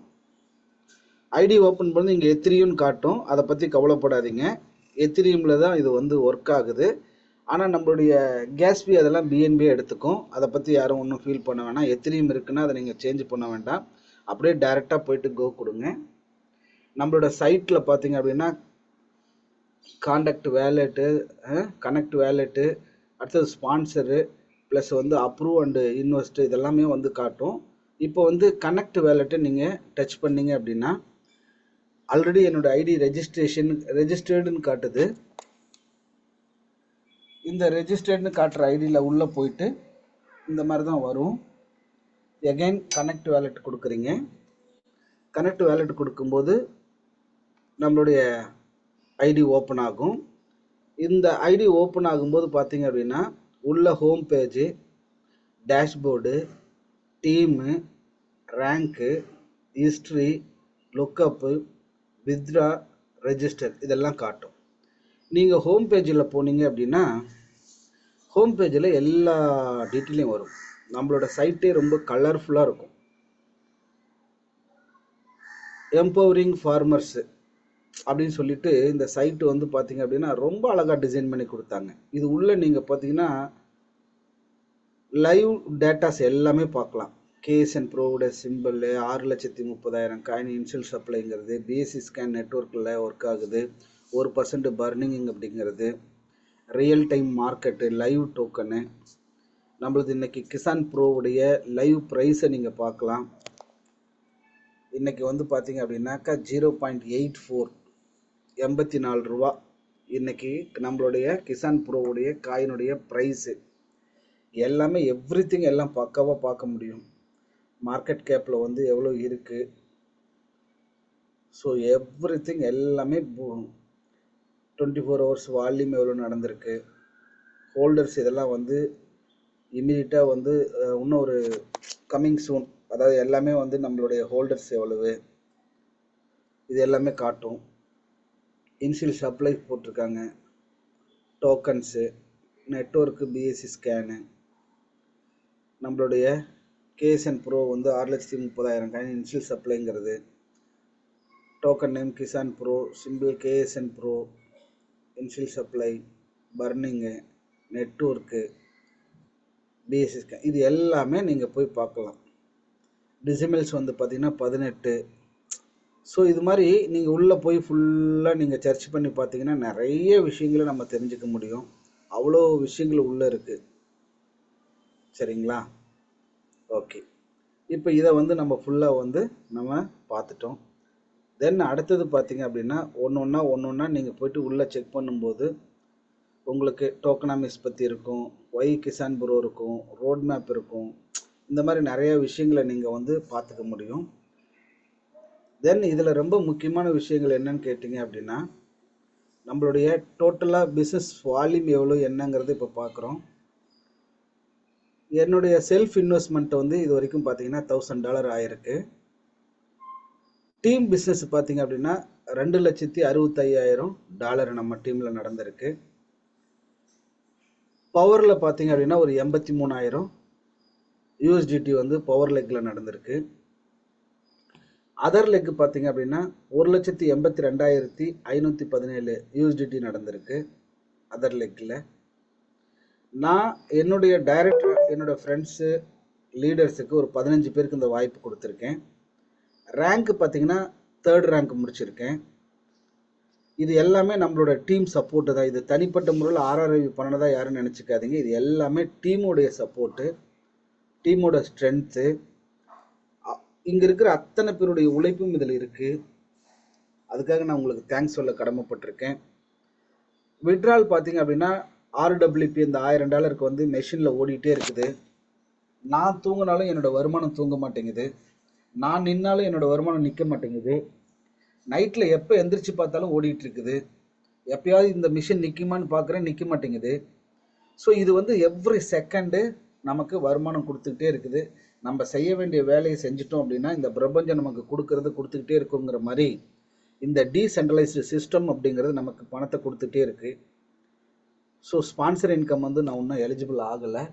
[SPEAKER 2] ஐடி ஓப்பன் பண்ணி இங்கே எத்திரியும்னு காட்டும். அதை பற்றி கவலைப்படாதீங்க, எத்திரியுமில் தான் இது வந்து ஒர்க் ஆகுது. ஆனால் நம்மளுடைய கேஸ் பி அதெல்லாம் பிஎன்பி எடுத்துக்கும். அதை பற்றி யாரும் ஒன்றும் ஃபீல் பண்ண வேணாம். எத்திரியும் இருக்குன்னா அதை நீங்கள் சேஞ்ச் பண்ண வேண்டாம். அப்படியே டைரெக்டாக போயிட்டு கோ கொடுங்க. நம்மளோட சைட்டில் பார்த்தீங்க அப்படின்னா கான்டாக்ட் வேலெட்டு, கனெக்ட் வேலெட்டு, அடுத்தது ஸ்பான்சரு, ப்ளஸ் வந்து அப்ரூவ் அண்டு இன்வெஸ்ட்டு இதெல்லாமே வந்து காட்டும். இப்போ வந்து கனெக்ட் வேலெட்டை நீங்கள் டச் பண்ணிங்க அப்படின்னா ஆல்ரெடி என்னோடய ஐடி ரெஜிஸ்டர்டுன்னு காட்டுது. இந்த ரெஜிஸ்டர்டுன்னு காட்டுற ஐடியில் உள்ளே போயிட்டு இந்த மாதிரி தான் வரும். எகைன் கனெக்ட் வேலெட் கொடுக்குறீங்க. கனெக்ட் வேலெட் கொடுக்கும்போது நம்மளுடைய ஐடி ஓப்பன் ஆகும். இந்த ஐடி ஓப்பன் ஆகும்போது பார்த்தீங்க அப்படின்னா உள்ள home page, dashboard, team, rank, history, lookup, withdraw, register இதெல்லாம் காட்டும். நீங்கள் ஹோம் பேஜில் போனீங்க அப்படின்னா ஹோம் பேஜில் எல்லா டீட்டெயிலையும் வரும். நம்மளோட சைட்டே ரொம்ப கலர்ஃபுல்லாக இருக்கும். எம்பவரிங் ஃபார்மர்ஸு அப்படின்னு சொல்லிட்டு இந்த சைட்டு வந்து பார்த்தீங்க அப்படின்னா ரொம்ப அழகாக டிசைன் பண்ணி கொடுத்தாங்க. இது உள்ளே நீங்கள் பார்த்தீங்கன்னா லைவ் டேட்டாஸ் எல்லாமே பார்க்கலாம். கேஎஸ்என் ப்ரோவோட சிம்பிள் 6,30,000 காயின் இன்ஷியல் சப்ளைங்கிறது, பிஎஸ்சி ஸ்கேன் நெட்ஒர்க்கில் ஒர்க் ஆகுது, 1% பர்னிங் அப்படிங்கிறது, real time market, live token, நம்மளது இன்னைக்கு கிசான் ப்ரோவுடைய லைவ் ப்ரைஸை நீங்கள் பார்க்கலாம். இன்னைக்கு வந்து பார்த்தீங்க அப்படின்னாக்கா 0.84 84 ரூபா இன்னைக்கு நம்மளுடைய கிசான் ப்ரோவுடைய காயினுடைய ப்ரைஸு. எல்லாமே எவ்ரிதிங் எல்லாம் பக்காவாக பார்க்க முடியும். மார்க்கெட் கேப்பில் வந்து எவ்வளோ இருக்குது. ஸோ எவ்ரிதிங் எல்லாமே 24 ஹவர்ஸ் வால்யூம் எவ்வளோ நடந்திருக்கு, ஹோல்டர்ஸ் இதெல்லாம் வந்து இமீடியட்டாக வந்து இன்னும் ஒரு கம்மிங் சூன், அதாவது எல்லாமே வந்து நம்மளுடைய ஹோல்டர்ஸ் எவ்வளவு இது எல்லாமே காட்டும். இனிஷியல் சப்ளை போட்டிருக்காங்க, டோக்கன்ஸு, நெட்ஒர்க்கு, பிஎஸ்சி ஸ்கேனு, நம்மளுடைய கேஎஸ்என் ப்ரோ வந்து 6,30,000 காயின் இனிஷியல் சப்ளைங்கிறது, token name Kisan pro, simple KSN pro, initial supply, burning, network, BSC scan இது எல்லாமே நீங்கள் போய் பார்க்கலாம். டிசிமல்ஸ் வந்து பார்த்தீங்கன்னா 18. ஸோ இது மாதிரி நீங்கள் உள்ளே போய் ஃபுல்லாக நீங்கள் சர்ச் பண்ணி பார்த்தீங்கன்னா நிறைய விஷயங்களை நம்ம தெரிஞ்சுக்க முடியும். அவ்வளோ விஷயங்கள் உள்ளே இருக்குது. சரிங்களா? ஓகே, இப்போ இதை வந்து நம்ம ஃபுல்லாக வந்து நம்ம பார்த்துட்டோம். தென் அடுத்தது பார்த்தீங்க அப்படின்னா ஒன்று ஒன்றா நீங்கள் போயிட்டு உள்ளே செக் பண்ணும்போது உங்களுக்கு டோக்கனாமிக்ஸ் பற்றி இருக்கும், ஒய் கிசான் ப்ரோ இருக்கும், ரோட் மேப் இருக்கும். இந்த மாதிரி நிறைய விஷயங்களை நீங்கள் வந்து பார்த்துக்க முடியும். தென் இதில் ரொம்ப முக்கியமான விஷயங்கள் என்னன்னு கேட்டிங்க அப்படின்னா நம்மளுடைய டோட்டலாக பிஸ்னஸ் வால்யூம் எவ்வளோ என்னங்கிறது இப்போ பார்க்குறோம். என்னுடைய செல்ஃப் இன்வெஸ்ட்மெண்ட் வந்து இது வரைக்கும் பார்த்தீங்கன்னா $1,000 ஆயிருக்கு. டீம் பிஸ்னஸ் பார்த்தீங்க அப்படின்னா $2,65,000 நம்ம டீமில் நடந்திருக்கு. பவரில் பார்த்தீங்க அப்படின்னா ஒரு 83,000 USDT வந்து பவர் லெக்கில் நடந்திருக்கு. அதர் லெக் பார்த்தீங்க அப்படின்னா 1,82,517 USDT நடந்திருக்கு அதர் லெக்கில். நான் என்னுடைய டைரக்டர் என்னோடய ஃப்ரெண்ட்ஸு லீடர்ஸுக்கு ஒரு 15 பேருக்கு இந்த வாய்ப்பு கொடுத்துருக்கேன். ரேங்க் பார்த்தீங்கன்னா 3rd ரேங்க் முடிச்சிருக்கேன். இது எல்லாமே நம்மளோட டீம் சப்போர்ட்டு தான். இது தனிப்பட்ட முறையில் RRIV பண்ணதா யாரும் நினச்சிக்காதீங்க. இது எல்லாமே டீமோடைய சப்போர்ட்டு, டீமோட ஸ்ட்ரென்த்து, இங்கே இருக்கிற அத்தனை பேருடைய உழைப்பும் இதில் இருக்குது. அதுக்காக நான் உங்களுக்கு தேங்க்ஸ் சொல்ல கடமைப்பட்டிருக்கேன். விட்ரால் பார்த்தீங்க அப்படின்னா RWP இந்த $1,000 வந்து மெஷினில் ஓடிட்டே இருக்குது. நான் தூங்கினாலும் என்னோடய வருமானம் தூங்க மாட்டேங்குது, நான் நின்னாலும் என்னோடய வருமானம் நிற்க மாட்டேங்குது. நைட்டில் எப்போ எந்திரிச்சு பார்த்தாலும் ஓடிட்டு இருக்குது. எப்பயாவது இந்த மிஷின் நிற்குமான்னு பார்க்குறேன், நிற்க மாட்டேங்குது. ஸோ இது வந்து எவ்ரி செகண்டு நமக்கு வருமானம் கொடுத்துக்கிட்டே இருக்குது. நம்ம செய்ய வேண்டிய வேலையை செஞ்சிட்டோம் அப்படின்னா இந்த பிரபஞ்சம் நமக்கு கொடுத்துக்கிட்டே இருக்குங்கிற மாதிரி இந்த டீசென்ட்ரலைஸ்டு சிஸ்டம் அப்படிங்கிறது நமக்கு பணத்தை கொடுத்துட்டே இருக்குது. ஸோ ஸ்பான்சர் இன்கம் வந்து நான் இன்னும் எலிஜிபிள் ஆகலை.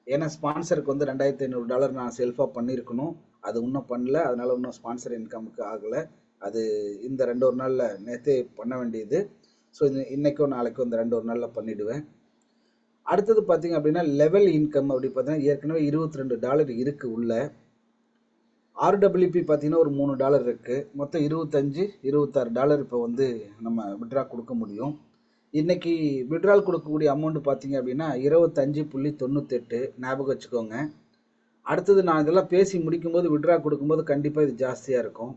[SPEAKER 2] ஏன்னா ஸ்பான்சருக்கு வந்து $2,500 நான் செல்ஃபாக பண்ணியிருக்கணும், அது இன்னும் பண்ணல. அதனால் இன்னும் ஸ்பான்சர் இன்கமுக்கு ஆகலை. அது இந்த 2 நாளில் நேற்றே பண்ண வேண்டியது. ஸோ இது இன்றைக்கும் நாளைக்கும் இந்த 2 நாளில் பண்ணிவிடுவேன். அடுத்தது பார்த்தீங்க அப்படின்னா லெவல் இன்கம் அப்படி பார்த்தீங்கன்னா ஏற்கனவே $22 இருக்குது உள்ள. RWP பார்த்தீங்கன்னா ஒரு $3 இருக்குது. மொத்தம் $26 இப்போ வந்து நம்ம விட்ரா கொடுக்க முடியும். இன்றைக்கி விட்ரால் கொடுக்கக்கூடிய அமௌண்ட் பார்த்தீங்க அப்படின்னா 25.98. ஞாபகம் வச்சுக்கோங்க. அடுத்தது நான் இதெல்லாம் பேசி முடிக்கும்போது விட்ரா கொடுக்கும்போது கண்டிப்பாக இது ஜாஸ்தியாக இருக்கும்.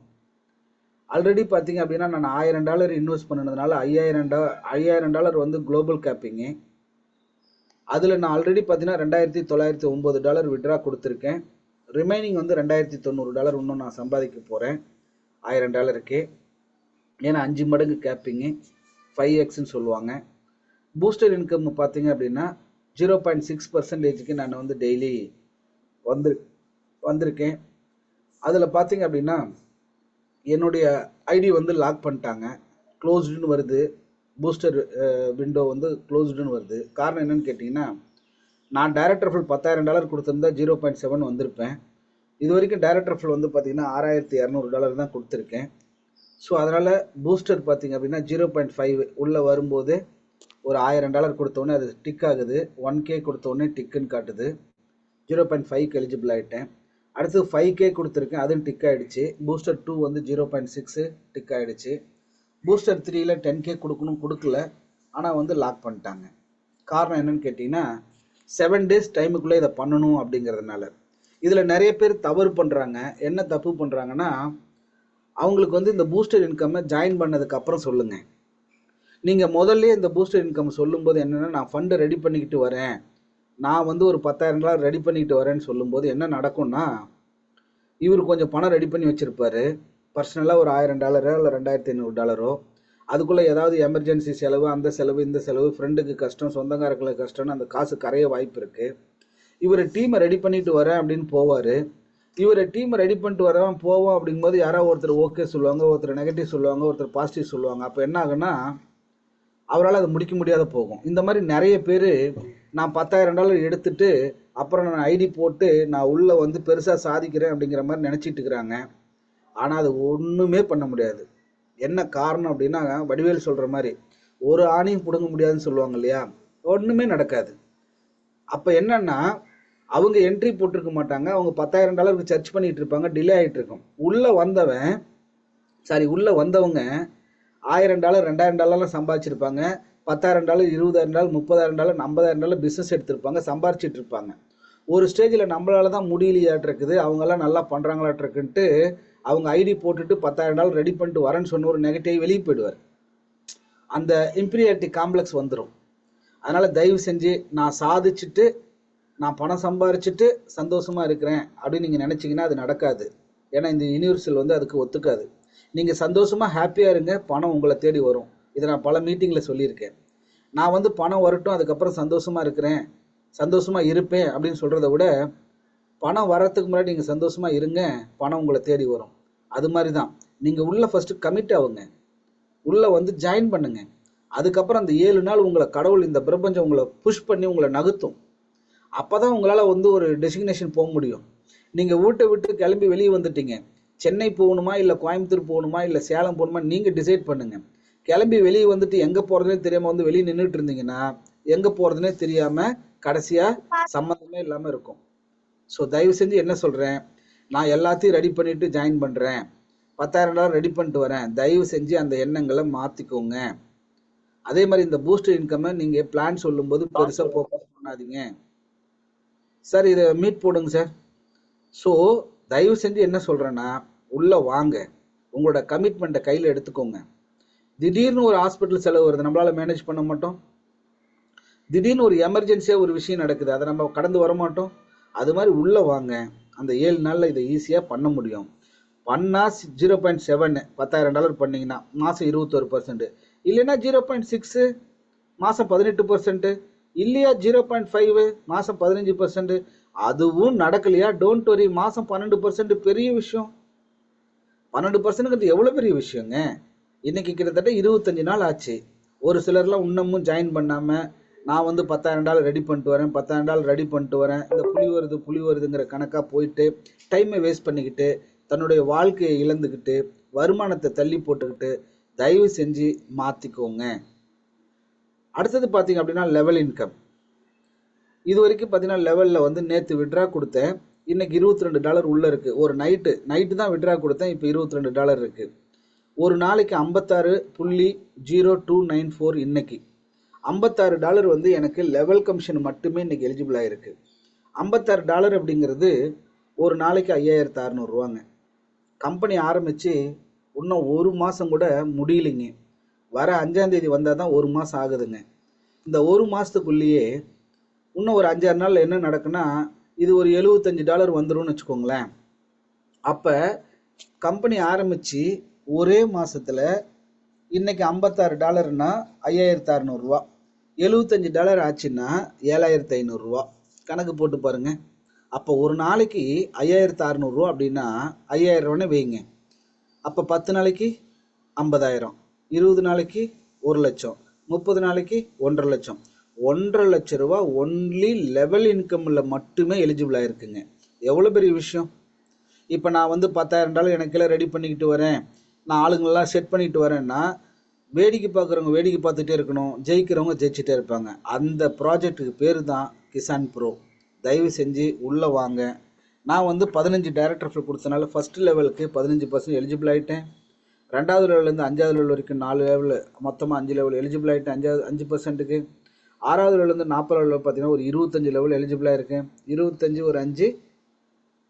[SPEAKER 2] ஆல்ரெடி பார்த்தீங்க அப்படின்னா நான் $1,000 இன்வெஸ்ட் பண்ணதுனால $5,000 வந்து குளோபல் கேப்பிங்கு. அதில் நான் ஆல்ரெடி பார்த்தீங்கன்னா $2,909 விட்ரா கொடுத்துருக்கேன். ரிமைனிங் வந்து $2,090 இன்னும் நான் சம்பாதிக்க போகிறேன் $1,000. ஏன்னா 5 மடங்கு கேப்பிங்கு 5xன்னு சொல்லுவாங்க. பூஸ்டர் இன்கம் பார்த்தீங்க அப்படின்னா 0.6%க்கு நான் வந்து டெய்லி வந்திருக்கேன். அதில் பார்த்தீங்க அப்படின்னா என்னுடைய ஐடி வந்து லாக் பண்ணிட்டாங்க, க்ளோஸ்டுன்னு வருது. பூஸ்டர் விண்டோ வந்து க்ளோஸ்டுன்னு வருது. காரணம் என்னன்னு கேட்டிங்கன்னா, நான் டைரக்டர் ஃபுல் $10,000 கொடுத்துருந்தா 0.7 வந்திருப்பேன். இது வரைக்கும் டைரக்டர் ஃபுல் வந்து பார்த்தீங்கன்னா $6,200 தான் கொடுத்துருக்கேன். ஸோ அதனால் பூஸ்டர் பார்த்தீங்க அப்படின்னா 0.5 உள்ளே வரும்போது ஒரு $1,000 கொடுத்தோடனே அது டிக் ஆகுது. 1K கொடுத்தோடனே டிக்குன்னு காட்டுது. 0.5க்கு எலிஜிபிள் ஆகிட்டேன். அடுத்து 5K கொடுத்துருக்கேன், அதுவும் டிக் ஆகிடுச்சு. பூஸ்டர் 2 வந்து 0.6 டிக் ஆகிடுச்சு. பூஸ்டர் 3ல 10K கொடுக்கணும், கொடுக்கல. ஆனால் வந்து லாக் பண்ணிட்டாங்க. காரணம் என்னன்னு கேட்டிங்கன்னா 7 days டைமுக்குள்ளே இதை பண்ணணும் அப்படிங்கிறதுனால. இதில் நிறைய பேர் தவறு பண்ணுறாங்க. என்ன தப்பு பண்ணுறாங்கன்னா, அவங்களுக்கு வந்து இந்த பூஸ்டர் இன்கம்மை ஜாயின் பண்ணதுக்கு அப்புறம் சொல்லுங்கள். நீங்கள் முதல்ல இந்த பூஸ்டர் இன்கம் சொல்லும்போது என்னென்னா, நான் ஃபண்டை ரெடி பண்ணிக்கிட்டு வரேன், நான் வந்து ஒரு $10,000 ரெடி பண்ணிக்கிட்டு வரேன்னு சொல்லும்போது என்ன நடக்கும்னா, இவர் கொஞ்சம் பணம் ரெடி பண்ணி வச்சுருப்பார். பர்சனலாக ஒரு $1,000 இல்லை $2,500. அதுக்குள்ளே ஏதாவது எமர்ஜென்சி செலவு, அந்த செலவு, இந்த செலவு, ஃப்ரெண்டுக்கு கஷ்டம், சொந்தக்காரர்களுக்கு கஷ்டம்னு அந்த காசு கரைய வாய்ப்பு இருக்குது. இவர் டீமை ரெடி பண்ணிட்டு வரேன் அப்படின்னு போவார். இவர் டீமை ரெடி பண்ணிட்டு வரவன் போவோம் அப்படிங்கும்போது யாராவது ஒருத்தர் ஓகே சொல்லுவாங்க, ஒருத்தர் நெகட்டிவ் சொல்லுவாங்க, ஒருத்தர் பாசிட்டிவ் சொல்லுவாங்க. அப்போ என்ன ஆகுன்னா, அவரால் அதை முடிக்க முடியாத போகும். இந்த மாதிரி நிறைய பேர் நான் $10,000 எடுத்துட்டு அப்புறம் நான் ஐடி போட்டு நான் உள்ளே வந்து பெருசாக சாதிக்கிறேன் அப்படிங்கிற மாதிரி நினச்சிட்டு இருக்கிறாங்க. ஆனால் அது ஒன்றுமே பண்ண முடியாது. என்ன காரணம் அப்படின்னா, வடிவேல் சொல்கிற மாதிரி ஒரு ஆணையும் பிடுங்க முடியாதுன்னு சொல்லுவாங்க இல்லையா, ஒன்றுமே நடக்காது. அப்போ என்னன்னா, அவங்க என்ட்ரி போட்டிருக்க மாட்டாங்க, அவங்க $10,000 சர்ச் பண்ணிட்டு இருப்பாங்க, டிலே ஆகிட்டு இருக்கும். உள்ளே வந்தவங்க $1,000 $2,000 சம்பாதிச்சிருப்பாங்க. $10,000 $20,000 $30,000 $50,000 பிஸ்னஸ் எடுத்திருப்பாங்க, சம்பாரிச்சிட்டு இருப்பாங்க. ஒரு ஸ்டேஜில் நம்மளால தான் முடியலையாட்டிருக்குது, அவங்கெல்லாம் நல்லா பண்ணுறாங்களாட்டிருக்குன்ட்டு அவங்க ஐடி போட்டுட்டு $10,000 ரெடி பண்ணிட்டு வரேன்னு சொன்ன ஒரு நெகட்டிவ் வெளியே போயிடுவார். அந்த இம்பீரியாரிட்டி காம்ப்ளெக்ஸ் வந்துடும். அதனால் தயவு செஞ்சு நான் சாதிச்சுட்டு நான் பணம் சம்பாரிச்சுட்டு சந்தோஷமாக இருக்கிறேன் அப்படின்னு நீங்கள் நினச்சிங்கன்னா அது நடக்காது. ஏன்னா இந்த யூனிவர்சல் வந்து அதுக்கு ஒத்துக்காது. நீங்கள் சந்தோஷமாக ஹாப்பியாக இருங்க, பணம் உங்களை தேடி வரும். இதை நான் பல மீட்டிங்கில் சொல்லியிருக்கேன். நான் வந்து பணம் வரட்டும், அதுக்கப்புறம் சந்தோஷமாக இருக்கிறேன், சந்தோஷமாக இருப்பேன் அப்படின்னு சொல்கிறத விட, பணம் வரத்துக்கு முன்னாடி நீங்கள் சந்தோஷமாக இருங்க, பணம் உங்களை தேடி வரும். அது மாதிரி தான் நீங்கள் உள்ளே ஃபஸ்ட்டு கமிட் ஆகுங்க, உள்ளே வந்து ஜாயின் பண்ணுங்க. அதுக்கப்புறம் அந்த 7 நாள் உங்களை கடவுள், இந்த பிரபஞ்சம் உங்களை புஷ் பண்ணி உங்களை நகர்த்தும். அப்போ தான் உங்களால் வந்து ஒரு டெஸ்டினேஷன் போக முடியும். நீங்கள் வீட்டை விட்டு கிளம்பி வெளியே வந்துட்டீங்க, சென்னை போகணுமா இல்லை கோயம்புத்தூர் போகணுமா இல்லை சேலம் போகணுமா நீங்கள் டிசைட் பண்ணுங்கள். கிளம்பி வெளியே வந்துட்டு எங்கே போகிறதுனே தெரியாமல் வந்து வெளியே நின்றுட்டு இருந்தீங்கன்னா எங்கே போகிறதுனே தெரியாமல் கடைசியாக சம்மந்தமே இல்லாமல் இருக்கும். ஸோ தயவு செஞ்சு என்ன சொல்கிறேன், நான் எல்லாத்தையும் ரெடி பண்ணிவிட்டு ஜாயின் பண்ணுறேன், $10,000 ரெடி பண்ணிட்டு வரேன், தயவு செஞ்சு அந்த எண்ணங்களை மாற்றிக்கோங்க. அதே மாதிரி இந்த பூஸ்டர் இன்கம்மை நீங்கள் பிளான் சொல்லும்போது பெருசாக ஃபோக்கஸ் பண்ணாதீங்க. சார் இதை மீட் போடுங்க சார். ஸோ தயவு செஞ்சு என்ன சொல்கிறேன்னா, உள்ளே வாங்க, உங்களோட கமிட்மெண்ட்டை கையில் எடுத்துக்கோங்க. திடீர்னு ஒரு ஹாஸ்பிட்டல் செலவு வருது, நம்மளால் மேனேஜ் பண்ண மாட்டோம். திடீர்னு ஒரு எமர்ஜென்சியாக ஒரு விஷயம் நடக்குது, அதை நம்ம கடந்து வர மாட்டோம். அது மாதிரி உள்ளே வாங்க, அந்த 7 நாளில் இதை ஈஸியாக பண்ண முடியும். பண்ணால் 0.7 $10,000 பண்ணிங்கன்னா மாதம் 21%, இல்லைன்னா 0.6 மாதம் 18%, இல்லையா 0.5 மாதம் 15%. அதுவும் நடக்கலையா, டோன்ட் வரி, மாதம் 12% பெரிய விஷயம். 12% எவ்வளோ பெரிய விஷயங்க. இன்னைக்கு கிட்டத்தட்ட 25 நாள் ஆச்சு. ஒரு சிலர்லாம் இன்னமும் ஜாயின் பண்ணாமல் நான் வந்து $10,000 ரெடி பண்ணிட்டு வரேன், $10,000 ரெடி பண்ணிட்டு வரேன், இந்த புலி வருதுங்கிற கணக்காக போயிட்டு டைமை வேஸ்ட் பண்ணிக்கிட்டு தன்னுடைய வாழ்க்கையை இழந்துக்கிட்டு வருமானத்தை தள்ளி போட்டுக்கிட்டு தயவு செஞ்சு மாற்றிக்கோங்க. அடுத்தது பார்த்தீங்க அப்படின்னா லெவல் இன்கம். இது வரைக்கும் பார்த்தீங்கன்னா லெவலில் வந்து நேற்று விட்ரா கொடுத்தேன், இன்னைக்கு $22 உள்ளே இருக்குது. ஒரு நைட்டு தான் விட்ரா கொடுத்தேன், இப்போ $22 இருக்குது. ஒரு நாளைக்கு 56.0294. இன்னைக்கு $56 வந்து எனக்கு லெவல் கமிஷன் மட்டுமே இன்னைக்கு எலிஜிபிள் ஆகிருக்கு. $56 அப்படிங்கிறது ஒரு நாளைக்கு 5,600 கம்பெனி ஆரம்பித்து இன்னும் ஒரு மாதம் கூட முடியலைங்க. வர 5ஆம் தேதி வந்தால் தான் ஒரு மாதம் ஆகுதுங்க. இந்த ஒரு மாதத்துக்குள்ளேயே இன்னும் ஒரு 5-6 நாளில் என்ன நடக்குன்னா, இது ஒரு $75 வந்துடும்னு வச்சுக்கோங்களேன். அப்போ கம்பெனி ஆரம்பித்து ஒரே மாதத்தில் இன்னைக்கு $56னா $5,600, $75 ஆச்சுன்னா $7,500. கணக்கு போட்டு பாருங்கள். அப்போ ஒரு நாளைக்கு 5600 ரூபா அப்படின்னா 5000 ரூபான்னு வைங்க. அப்போ 10 நாளைக்கு 50,000, 20 நாளைக்கு 1,00,000, 30 நாளைக்கு 1,50,000. 1,50,000 ரூபா ஒன்லி லெவல் இன்கம்ல மட்டுமே எலிஜிபிள் ஆயிருக்குங்க. எவ்வளோ பெரிய விஷயம். இப்போ நான் வந்து $10,000 எனக்கெல்லாம் ரெடி பண்ணிக்கிட்டு வரேன், நான் ஆளுங்களெல்லாம் செட் பண்ணிட்டு வரேன்னா வேடிக்கை பார்க்குறவங்க வேடிக்கை பார்த்துட்டே இருக்கணும், ஜெயிக்கிறவங்க ஜெயிச்சுட்டே இருப்பாங்க. அந்த ப்ராஜெக்ட்டுக்கு பேர் தான் கிசான் ப்ரோ. தயவு செஞ்சு உள்ளே வாங்க. நான் வந்து 15 டைரக்டர் கொடுத்தனால ஃபஸ்ட்டு லெவலுக்கு 15% எலிஜிபிள் ஆகிட்டேன். 2வது லெவல்லேருந்து 5வது லெவல் வரைக்கும் 4 லெவலு, மொத்தமாக 5 லெவல் எலிஜிபிள் ஆகிட்டேன். 5%க்கு 6வது லெவல்லேருந்து 40 லெவல் பார்த்தீங்கன்னா ஒரு 25 லெவல் எலிஜிபிளாக இருக்கேன். 25 ஒரு 5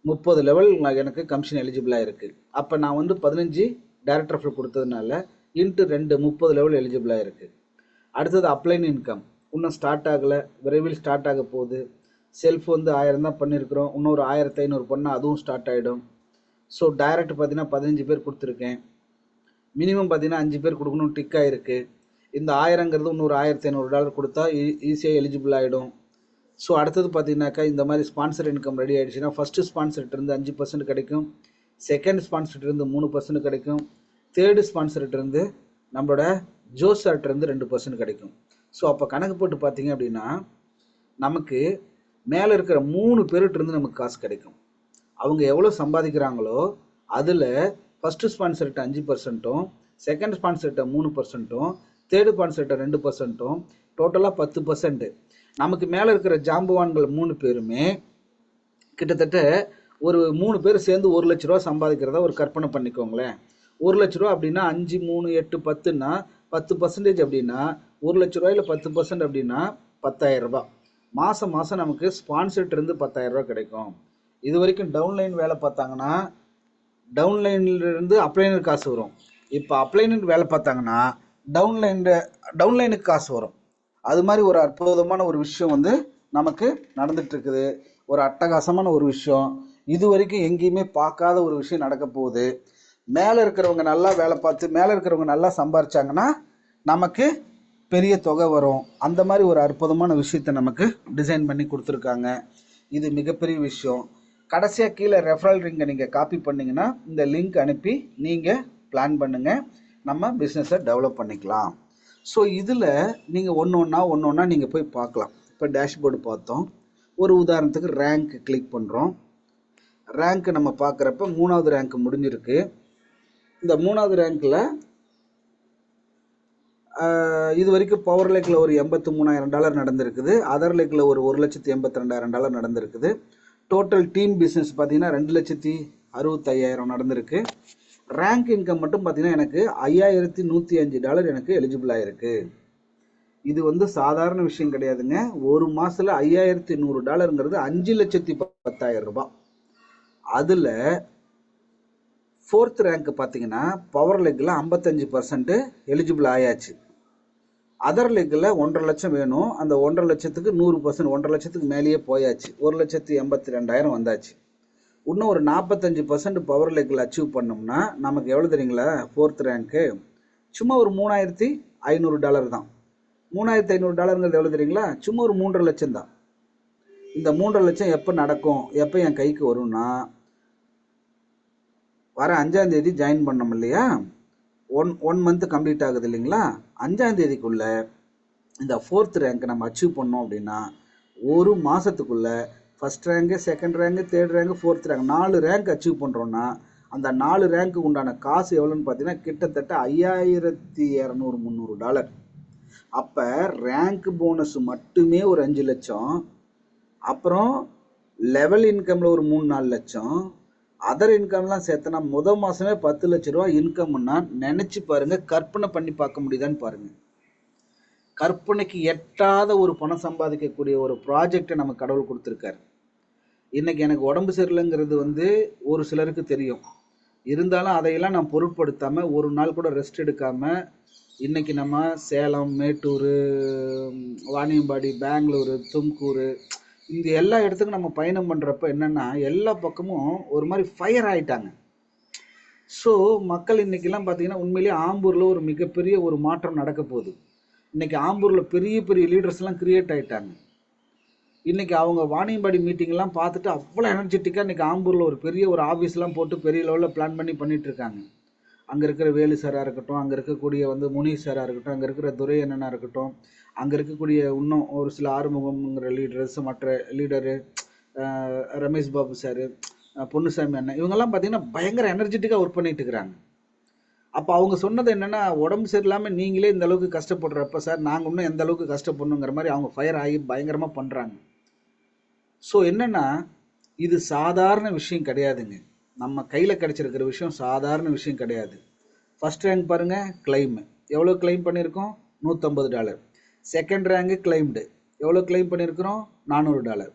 [SPEAKER 2] 30 லெவல் எனக்கு கமிஷன் எலிஜிபிளாக இருக்குது. அப்போ நான் வந்து 15 டைரக்டர் கொடுத்ததுனால இன்ட்டு 2 30 லெவல் எலிஜிபிளாக இருக்குது. அடுத்தது அப்ளைன் இன்கம் இன்னும் ஸ்டார்ட் ஆகலை, விரைவில் ஸ்டார்ட் ஆக போகுது. செல்ஃப் வந்து 1000 தான் பண்ணியிருக்கிறோம், இன்னொரு 1500 பண்ணால் அதுவும் ஸ்டார்ட் ஆகிடும். ஸோ டைரக்ட் பார்த்தீங்கன்னா 15 பேர் கொடுத்துருக்கேன். மினிமம் பார்த்தீங்கன்னா 5 பேர் கொடுக்கணும், டிக் ஆகிருக்கு. இந்த 1000ங்கிறது இன்னொரு $1,500 கொடுத்தா ஈஸியாக எலிஜிபிள் ஆகிடும். ஸோ அடுத்தது பார்த்தீங்கன்னாக்கா இந்த மாதிரி ஸ்பான்சர் இன்கம் ரெடி ஆகிடுச்சுன்னா ஃபஸ்ட்டு ஸ்பான்சர்கிட்டருந்து 5% கிடைக்கும், செகண்ட் ஸ்பான்சர்கிட்டருந்து 3% கிடைக்கும், தேர்டு ஸ்பான்சர்கிட்டருந்து நம்மளோட ஜோசார்ட்டிருந்து 2% கிடைக்கும். ஸோ அப்போ கணக்கு போட்டு பார்த்தீங்க அப்படின்னா நமக்கு மேலே இருக்கிற 3 பேர்கிட்டருந்து நமக்கு காசு கிடைக்கும். அவங்க எவ்வளோ சம்பாதிக்கிறாங்களோ அதில் ஃபஸ்ட்டு ஸ்பான்சர்கிட்ட 5%, செகண்ட் ஸ்பான்சர்கிட்ட 3%, தேர்டு ஸ்பான்சர்கிட்ட 2%, டோட்டலாக 10%. நமக்கு மேலே இருக்கிற ஜாம்பவான்கள் 3 பேருமே கிட்டத்தட்ட ஒரு 3 பேர் சேர்ந்து 1,00,000 ரூபா சம்பாதிக்கிறதா ஒரு கற்பனை பண்ணிக்கோங்களேன். 1,00,000 ரூபா அப்படின்னா 5, 3, 8, 10ன்னா 10% அப்படின்னா 1,00,000 ரூபாயில் 10% அப்படின்னா 10,000 ரூபாய். மாதம் மாதம் நமக்கு ஸ்பான்சர்கிட்டருந்து 10,000 ரூபா கிடைக்கும். இது வரைக்கும் டவுன்லைன் வேலை பார்த்தாங்கன்னா டவுன்லைன்லேருந்து அப்ளைனர் காசு வரும். இப்போ அப்ளைனர் வேலை பார்த்தாங்கன்னா டவுன்லைனுக்கு காசு வரும். அது மாதிரி ஒரு அற்புதமான ஒரு விஷயம் வந்து நமக்கு நடந்துட்டு இருக்குது. ஒரு அட்டகாசமான ஒரு விஷயம், இது வரைக்கும் எங்கேயுமே பார்க்காத ஒரு விஷயம் நடக்க போகுது. மேலே இருக்கிறவங்க நல்லா வேலை பார்த்து மேலே இருக்கிறவங்க நல்லா சம்பாரிச்சாங்கன்னா நமக்கு பெரிய தொகை வரும். அந்த மாதிரி ஒரு அற்புதமான விஷயத்தை நமக்கு டிசைன் பண்ணி கொடுத்துருக்காங்க. இது மிகப்பெரிய விஷயம். கடைசியாக கீழே ரெஃபரல் லிங்கை நீங்கள் காப்பி பண்ணிங்கன்னா இந்த லிங்க் அனுப்பி நீங்கள் பிளான் பண்ணுங்கள், நம்ம பிஸ்னஸை டெவலப் பண்ணிக்கலாம். ஸோ இதில் நீங்கள் ஒன்று ஒன்றா நீங்கள் போய் பார்க்கலாம். இப்போ டேஷ்போர்டு பார்த்தோம். ஒரு உதாரணத்துக்கு ரேங்க் கிளிக் பண்ணுறோம். ரேங்க் நம்ம பார்க்குறப்ப 3வது ரேங்க் முடிஞ்சிருக்கு. இந்த 3வது ரேங்க்கில் இது வரைக்கும் பவர் லேக்கில் ஒரு $83,000 நடந்திருக்குது. அதர் லேக்கில் ஒரு $1,82,000 நடந்திருக்குது. டோட்டல் டீம் பிஸ்னஸ் பார்த்தீங்கன்னா 2,65,000 நடந்திருக்கு. ரேங்க் இன்கம் மட்டும் பார்த்தீங்கன்னா எனக்கு $5,105 எனக்கு எலிஜிபிள் ஆகிருக்கு. இது வந்து சாதாரண விஷயம் கிடையாதுங்க. ஒரு மாதத்தில் $5,100ங்கிறது 5,10,000 ரூபாய். அதில் 4th ரேங்க் பார்த்தீங்கன்னா பவர் லெக்கில் 55% எலிஜிபிள் ஆயாச்சு. அதர் லெக்கில் 1,50,000 லட்சம் வேணும். அந்த 1,50,000 லட்சத்துக்கு 100%, 1,50,000 லட்சத்துக்கு மேலேயே போயாச்சு. 1,82,000 வந்தாச்சு. இன்னும் ஒரு 45% பவர் லெக்கில் அச்சீவ் பண்ணோம்னா நமக்கு எவ்வளோ தெரியுங்களா? 4th ரேங்க்கு சும்மா ஒரு $3,500 தான். $3,500ங்கிறது எவ்வளோ தெரியுங்களா? சும்மா ஒரு 3,50,000 லட்சம் தான். இந்த 3,50,000 லட்சம் எப்போ நடக்கும், எப்போ என் கைக்கு வரும்னா வர 5ஆம் தேதி ஜாயின் பண்ணோம் இல்லையா? ஒன் மந்த் கம்ப்ளீட் ஆகுது இல்லைங்களா? 5ஆம் தேதிக்குள்ள இந்த 4th ரேங்க் நம்ம அச்சீவ் பண்ணோம் அப்படின்னா ஒரு மாதத்துக்குள்ள first rank, second rank, third rank, 4th rank 4 rank achieve பண்ணுறோன்னா அந்த 4 ரேங்க்கு உண்டான காசு எவ்வளோன்னு பார்த்தீங்கன்னா கிட்டத்தட்ட $5,200-300. அப்போ ரேங்க் போனஸ் மட்டுமே ஒரு 5 லட்சம், அப்புறம் லெவல் இன்கமில் ஒரு 3-4 லட்சம், அதர் இன்கம்லாம் சேர்த்தனா மாதமே 10 லட்ச ரூபா இன்கம்னா நினச்சி பாருங்கள், கற்பனை பண்ணி பார்க்க முடியுதான்னு பாருங்கள். கற்பனைக்கு எட்டாத ஒரு பணம் சம்பாதிக்கக்கூடிய ஒரு ப்ராஜெக்டை நம்ம கடவுள் கொடுத்துருக்காரு. இன்றைக்கி எனக்கு உடம்பு சரியில்லைங்கிறது வந்து ஒரு சிலருக்கு தெரியும். இருந்தாலும் அதையெல்லாம் நான் பொருட்படுத்தாமல் ஒரு நாள் கூட ரெஸ்ட் எடுக்காமல் இன்றைக்கி நம்ம சேலம், மேட்டூர், வாணியம்பாடி, பெங்களூரு, தும்கூர் இந்த எல்லா இடத்துக்கும் நம்ம பயணம் பண்ணுறப்ப என்னென்னா எல்லா பக்கமும் ஒரு மாதிரி ஃபயர் ஆகிட்டாங்க. ஸோ மக்கள் இன்றைக்கெல்லாம் பார்த்திங்கன்னா உண்மையிலேயே ஆம்பூரில் ஒரு மிகப்பெரிய ஒரு மாற்றம் நடக்க போகுது. இன்றைக்கி ஆம்பூரில் பெரிய பெரிய லீடர்ஸ்லாம் கிரியேட் ஆகிட்டாங்க. இன்னைக்கு அவங்க வாணியம்பாடி மீட்டிங்லாம் பார்த்துட்டு அவ்வளோ எனர்ஜெட்டிக்காக இன்னைக்கு ஆம்பூரில் ஒரு பெரிய ஒரு ஆஃபீஸ்லாம் போட்டு பெரிய லெவலில் பிளான் பண்ணி பண்ணிட்டு இருக்காங்க. அங்கே இருக்கிற வேலு சாராக இருக்கட்டும், அங்கே இருக்கக்கூடிய முனீஷ் சாராக இருக்கட்டும், அங்கே இருக்கிற துரை அண்ணனாக இருக்கட்டும், அங்கே இருக்கக்கூடிய இன்னும் ஒரு சில ஆறுமுகம்ங்கிற லீடர்ஸ், மற்ற லீடரு ரமேஷ் பாபு சார், பொன்னுசாமி அண்ணன், இவங்கெல்லாம் பார்த்தீங்கன்னா பயங்கர எனர்ஜெட்டிக்காக ஒர்க் பண்ணிட்டு இருக்கிறாங்க. அப்போ அவங்க சொன்னது என்னென்னா, உடம்பு சரியில்லாமல் நீங்களே இந்த அளவுக்கு கஷ்டப்படுறப்ப சார் நாங்கள் இன்னும் எந்த அளவுக்கு கஷ்டப்படணுங்கிற மாதிரி அவங்க ஃபயர் ஆகி பயங்கரமாக பண்ணுறாங்க. ஸோ என்னென்னா, இது சாதாரண விஷயம் கிடையாதுங்க. நம்ம கையில் கிடச்சிருக்கிற விஷயம் சாதாரண விஷயம் கிடையாது. ஃபஸ்ட் ரேங்க் பாருங்கள், கிளைமு எவ்வளோ கிளைம் பண்ணியிருக்கோம்? $150. செகண்ட் ரேங்கு கிளைம்டு எவ்வளோ கிளைம் பண்ணியிருக்கிறோம்? $400.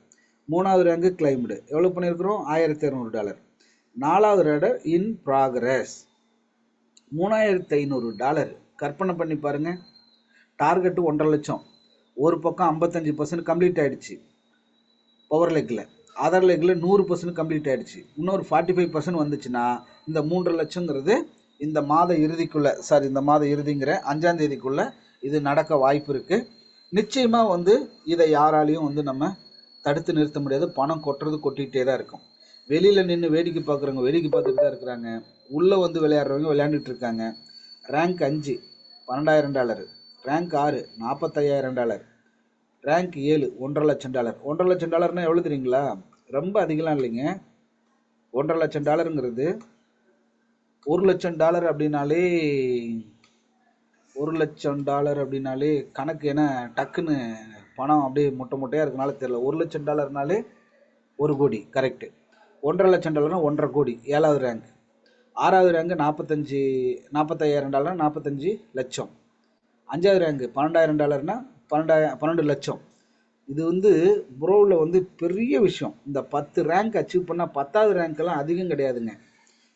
[SPEAKER 2] மூணாவது ரேங்கு கிளைம்டு எவ்வளோ பண்ணியிருக்கிறோம்? $1200. நாலாவது ரேடர் இன் ப்ராக்ரஸ் $3500. கற்பனை பண்ணி பாருங்கள். டார்கெட்டு 1.5 லட்சம். ஒரு பக்கம் 55% கம்ப்ளீட் ஆகிடுச்சு பவர் லெக்கில், அதர் லெக்கில் 100% கம்ப்ளீட் ஆகிடுச்சு. இன்னொரு 45% வந்துச்சுன்னா இந்த 3.5 லட்சங்கிறது இந்த மாத இறுதிக்குள்ளே, இந்த மாத இறுதிங்கிற 5ஆம் தேதிக்குள்ளே இது நடக்க வாய்ப்பு இருக்குது. நிச்சயமாக இதை யாராலையும் நம்ம தடுத்து நிறுத்த முடியாது. பணம் கொட்டிகிட்டே தான் இருக்கும். வெளியில் நின்று வேடிக்கை பார்க்குறவங்க வேடிக்கை பார்த்துட்டு தான் இருக்கிறாங்க. உள்ளே விளையாடுறவங்க விளையாண்டுட்டு இருக்காங்க. ரேங்க் 5 $12,000, ரேங்க் 6 $45,000, ரேங்க் 7 $1.5 லட்சம். $1.5 லட்சம்னா எவ்வளோ தெரியுங்களா? ரொம்ப அதிகம்லாம் இல்லைங்க. $1.5 லட்சம்ங்கிறது $1 லட்சம் அப்படின்னாலே $1 லட்சம் அப்படின்னாலே கணக்கு என்ன டக்குன்னு பணம் அப்படியே முட்டையாக இருக்கனால தெரியல. $1 லட்சம்னாலே 1 கோடி கரெக்டு. $1.5 லட்சம் 1.5 கோடி. 7வது ரேங்க். 6வது ரேங்கு $45,000 45 லட்சம். 5வது ரேங்கு $12,000 12 லட்சம். இது ப்ரோவில் பெரிய விஷயம். இந்த 10 ரேங்க் அச்சீவ் பண்ணால் 10வது ரேங்க்கெல்லாம் அதிகம் கிடையாதுங்க.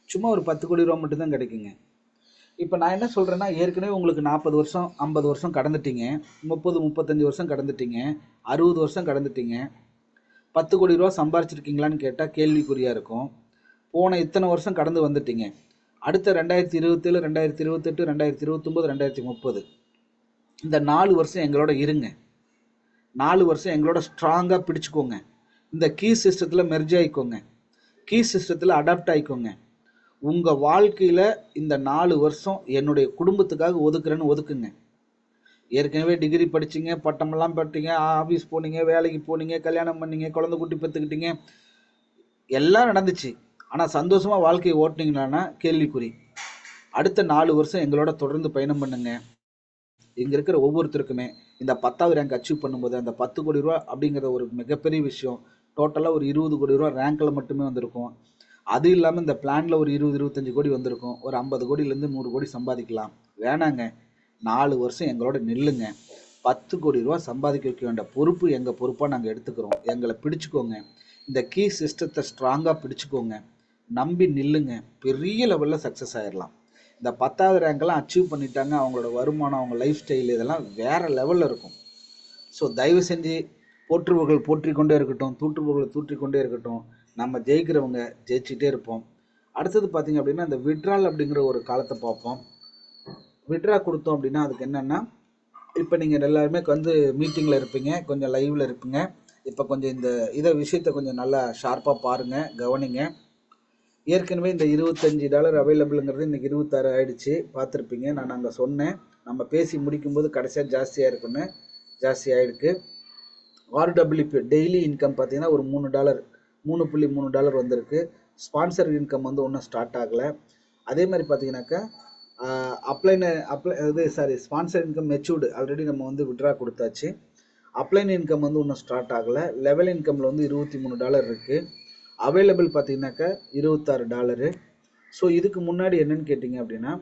[SPEAKER 2] சும்மா ஒரு 10 கோடி ரூபா மட்டும்தான் கிடைக்குங்க. இப்போ நான் என்ன சொல்கிறேன்னா, ஏற்கனவே உங்களுக்கு 40 வருஷம் 50 வருஷம் கடந்துட்டீங்க, 30 35 வருஷம் கடந்துட்டீங்க, 60 வருஷம் கடந்துட்டீங்க. 10 கோடி ரூபா சம்பாரிச்சிருக்கீங்களான்னு கேட்டால் கேள்விக்குறியாக இருக்கும். போன இத்தனை வருஷம் கடந்து வந்துட்டீங்க. அடுத்த 2027 2028 2029 2030 இந்த 4 வருஷம் எங்களோட இருங்க. 4 வருஷம் எங்களோட ஸ்ட்ராங்காக பிடிச்சிக்கோங்க. இந்த கீ சிஸ்டத்தில் மெர்ஜ் ஆகிக்கோங்க. கீ சிஸ்டத்தில் அடாப்ட் ஆகிக்கோங்க. உங்கள் வாழ்க்கையில் இந்த 4 வருஷம் என்னுடைய குடும்பத்துக்காக ஒதுக்குறேன்னு ஒதுக்குங்க. ஏற்கனவே டிகிரி படிச்சிங்க, பட்டமெல்லாம் பட்டீங்க, ஆஃபீஸ் போனீங்க, வேலைக்கு போனீங்க, கல்யாணம் பண்ணீங்க, குழந்தை குட்டி பெற்றுக்கிட்டீங்க, எல்லாம் நடந்துச்சு. ஆனால் சந்தோஷமாக வாழ்க்கையை ஓட்டினீங்களான்னா கேள்விக்குறி. அடுத்த 4 வருஷம் எங்களோட தொடர்ந்து பயணம் பண்ணுங்க. இங்கே இருக்கிற ஒவ்வொருத்தருக்குமே இந்த 10வது ரேங்க் அச்சீவ் பண்ணும்போது அந்த 10 கோடி ரூபா அப்படிங்கிற ஒரு மிகப்பெரிய விஷயம். டோட்டலாக ஒரு 20 கோடி ரூபா ரேங்கில் மட்டுமே வந்திருக்கும். அது இல்லாமல் இந்த பிளானில் ஒரு 20-25 கோடி வந்திருக்கும். ஒரு 50 கோடியிலேருந்து 100 கோடி சம்பாதிக்கலாம். வேணாங்க, 4 வருஷம் எங்களோட நில்லுங்க. 10 கோடி ரூபா சம்பாதிக்க வைக்க வேண்டிய பொறுப்பு எங்கள் பொறுப்பாக நாங்கள் எடுத்துக்கிறோம். எங்களை பிடிச்சிக்கோங்க. இந்த கீ சிஸ்டத்தை ஸ்ட்ராங்காக பிடிச்சிக்கோங்க. நம்பி நில்லுங்க. பெரிய லெவலில் சக்ஸஸ் ஆகிடலாம். இந்த 10வது ரேங்கெல்லாம் அச்சீவ் பண்ணிட்டாங்க. அவங்களோட வருமானம், அவங்க லைஃப் ஸ்டைல் இதெல்லாம் வேறு லெவலில் இருக்கும். ஸோ தயவு செஞ்சு போற்றுபவர்கள் போற்றிக்கொண்டே இருக்கட்டும், தூற்றுபவர்கள் தூற்றிக்கொண்டே இருக்கட்டும். நம்ம ஜெயிக்கிறவங்க ஜெயிச்சுட்டே இருப்போம். அடுத்தது பார்த்திங்க அப்படின்னா, இந்த விட்ரால் அப்படிங்கிற ஒரு காலத்தை பார்ப்போம். விட்ரா கொடுத்தோம் அப்படின்னா அதுக்கு என்னென்னா, இப்போ நீங்கள் எல்லாருமே மீட்டிங்கில் இருப்பீங்க, கொஞ்சம் லைவில் இருப்பீங்க. இப்போ கொஞ்சம் இந்த விஷயத்தை கொஞ்சம் நல்லா ஷார்ப்பாக பாருங்கள், கவனிங்க. ஏற்கனவே இந்த $25 அவைலபிளுங்கிறது இன்றைக்கி 26 ஆகிடுச்சு. பார்த்துருப்பீங்க. நான் அங்கே சொன்னேன், நம்ம பேசி முடிக்கும்போது கடைசியாக ஜாஸ்தியாக இருக்குன்னு. ஜாஸ்தி ஆகிருக்கு. RWP டெய்லி இன்கம் பார்த்தீங்கன்னா ஒரு $3 $3.3 வந்திருக்கு. ஸ்பான்சர் இன்கம் ஒன்றும் ஸ்டார்ட் ஆகலை. அதே மாதிரி பார்த்தீங்கன்னாக்கா ஸ்பான்சர் இன்கம் மெச்சூர்டு ஆல்ரெடி நம்ம விட்ரா கொடுத்தாச்சு. அப்ளைன் இன்கம் ஒன்றும் ஸ்டார்ட் ஆகலை. லெவல் இன்கமில் $23 இருக்குது. அவைலபிள் பார்த்தீங்கன்னாக்கா $26. ஸோ இதுக்கு முன்னாடி என்னன்னு கேட்டிங்க அப்படின்னா,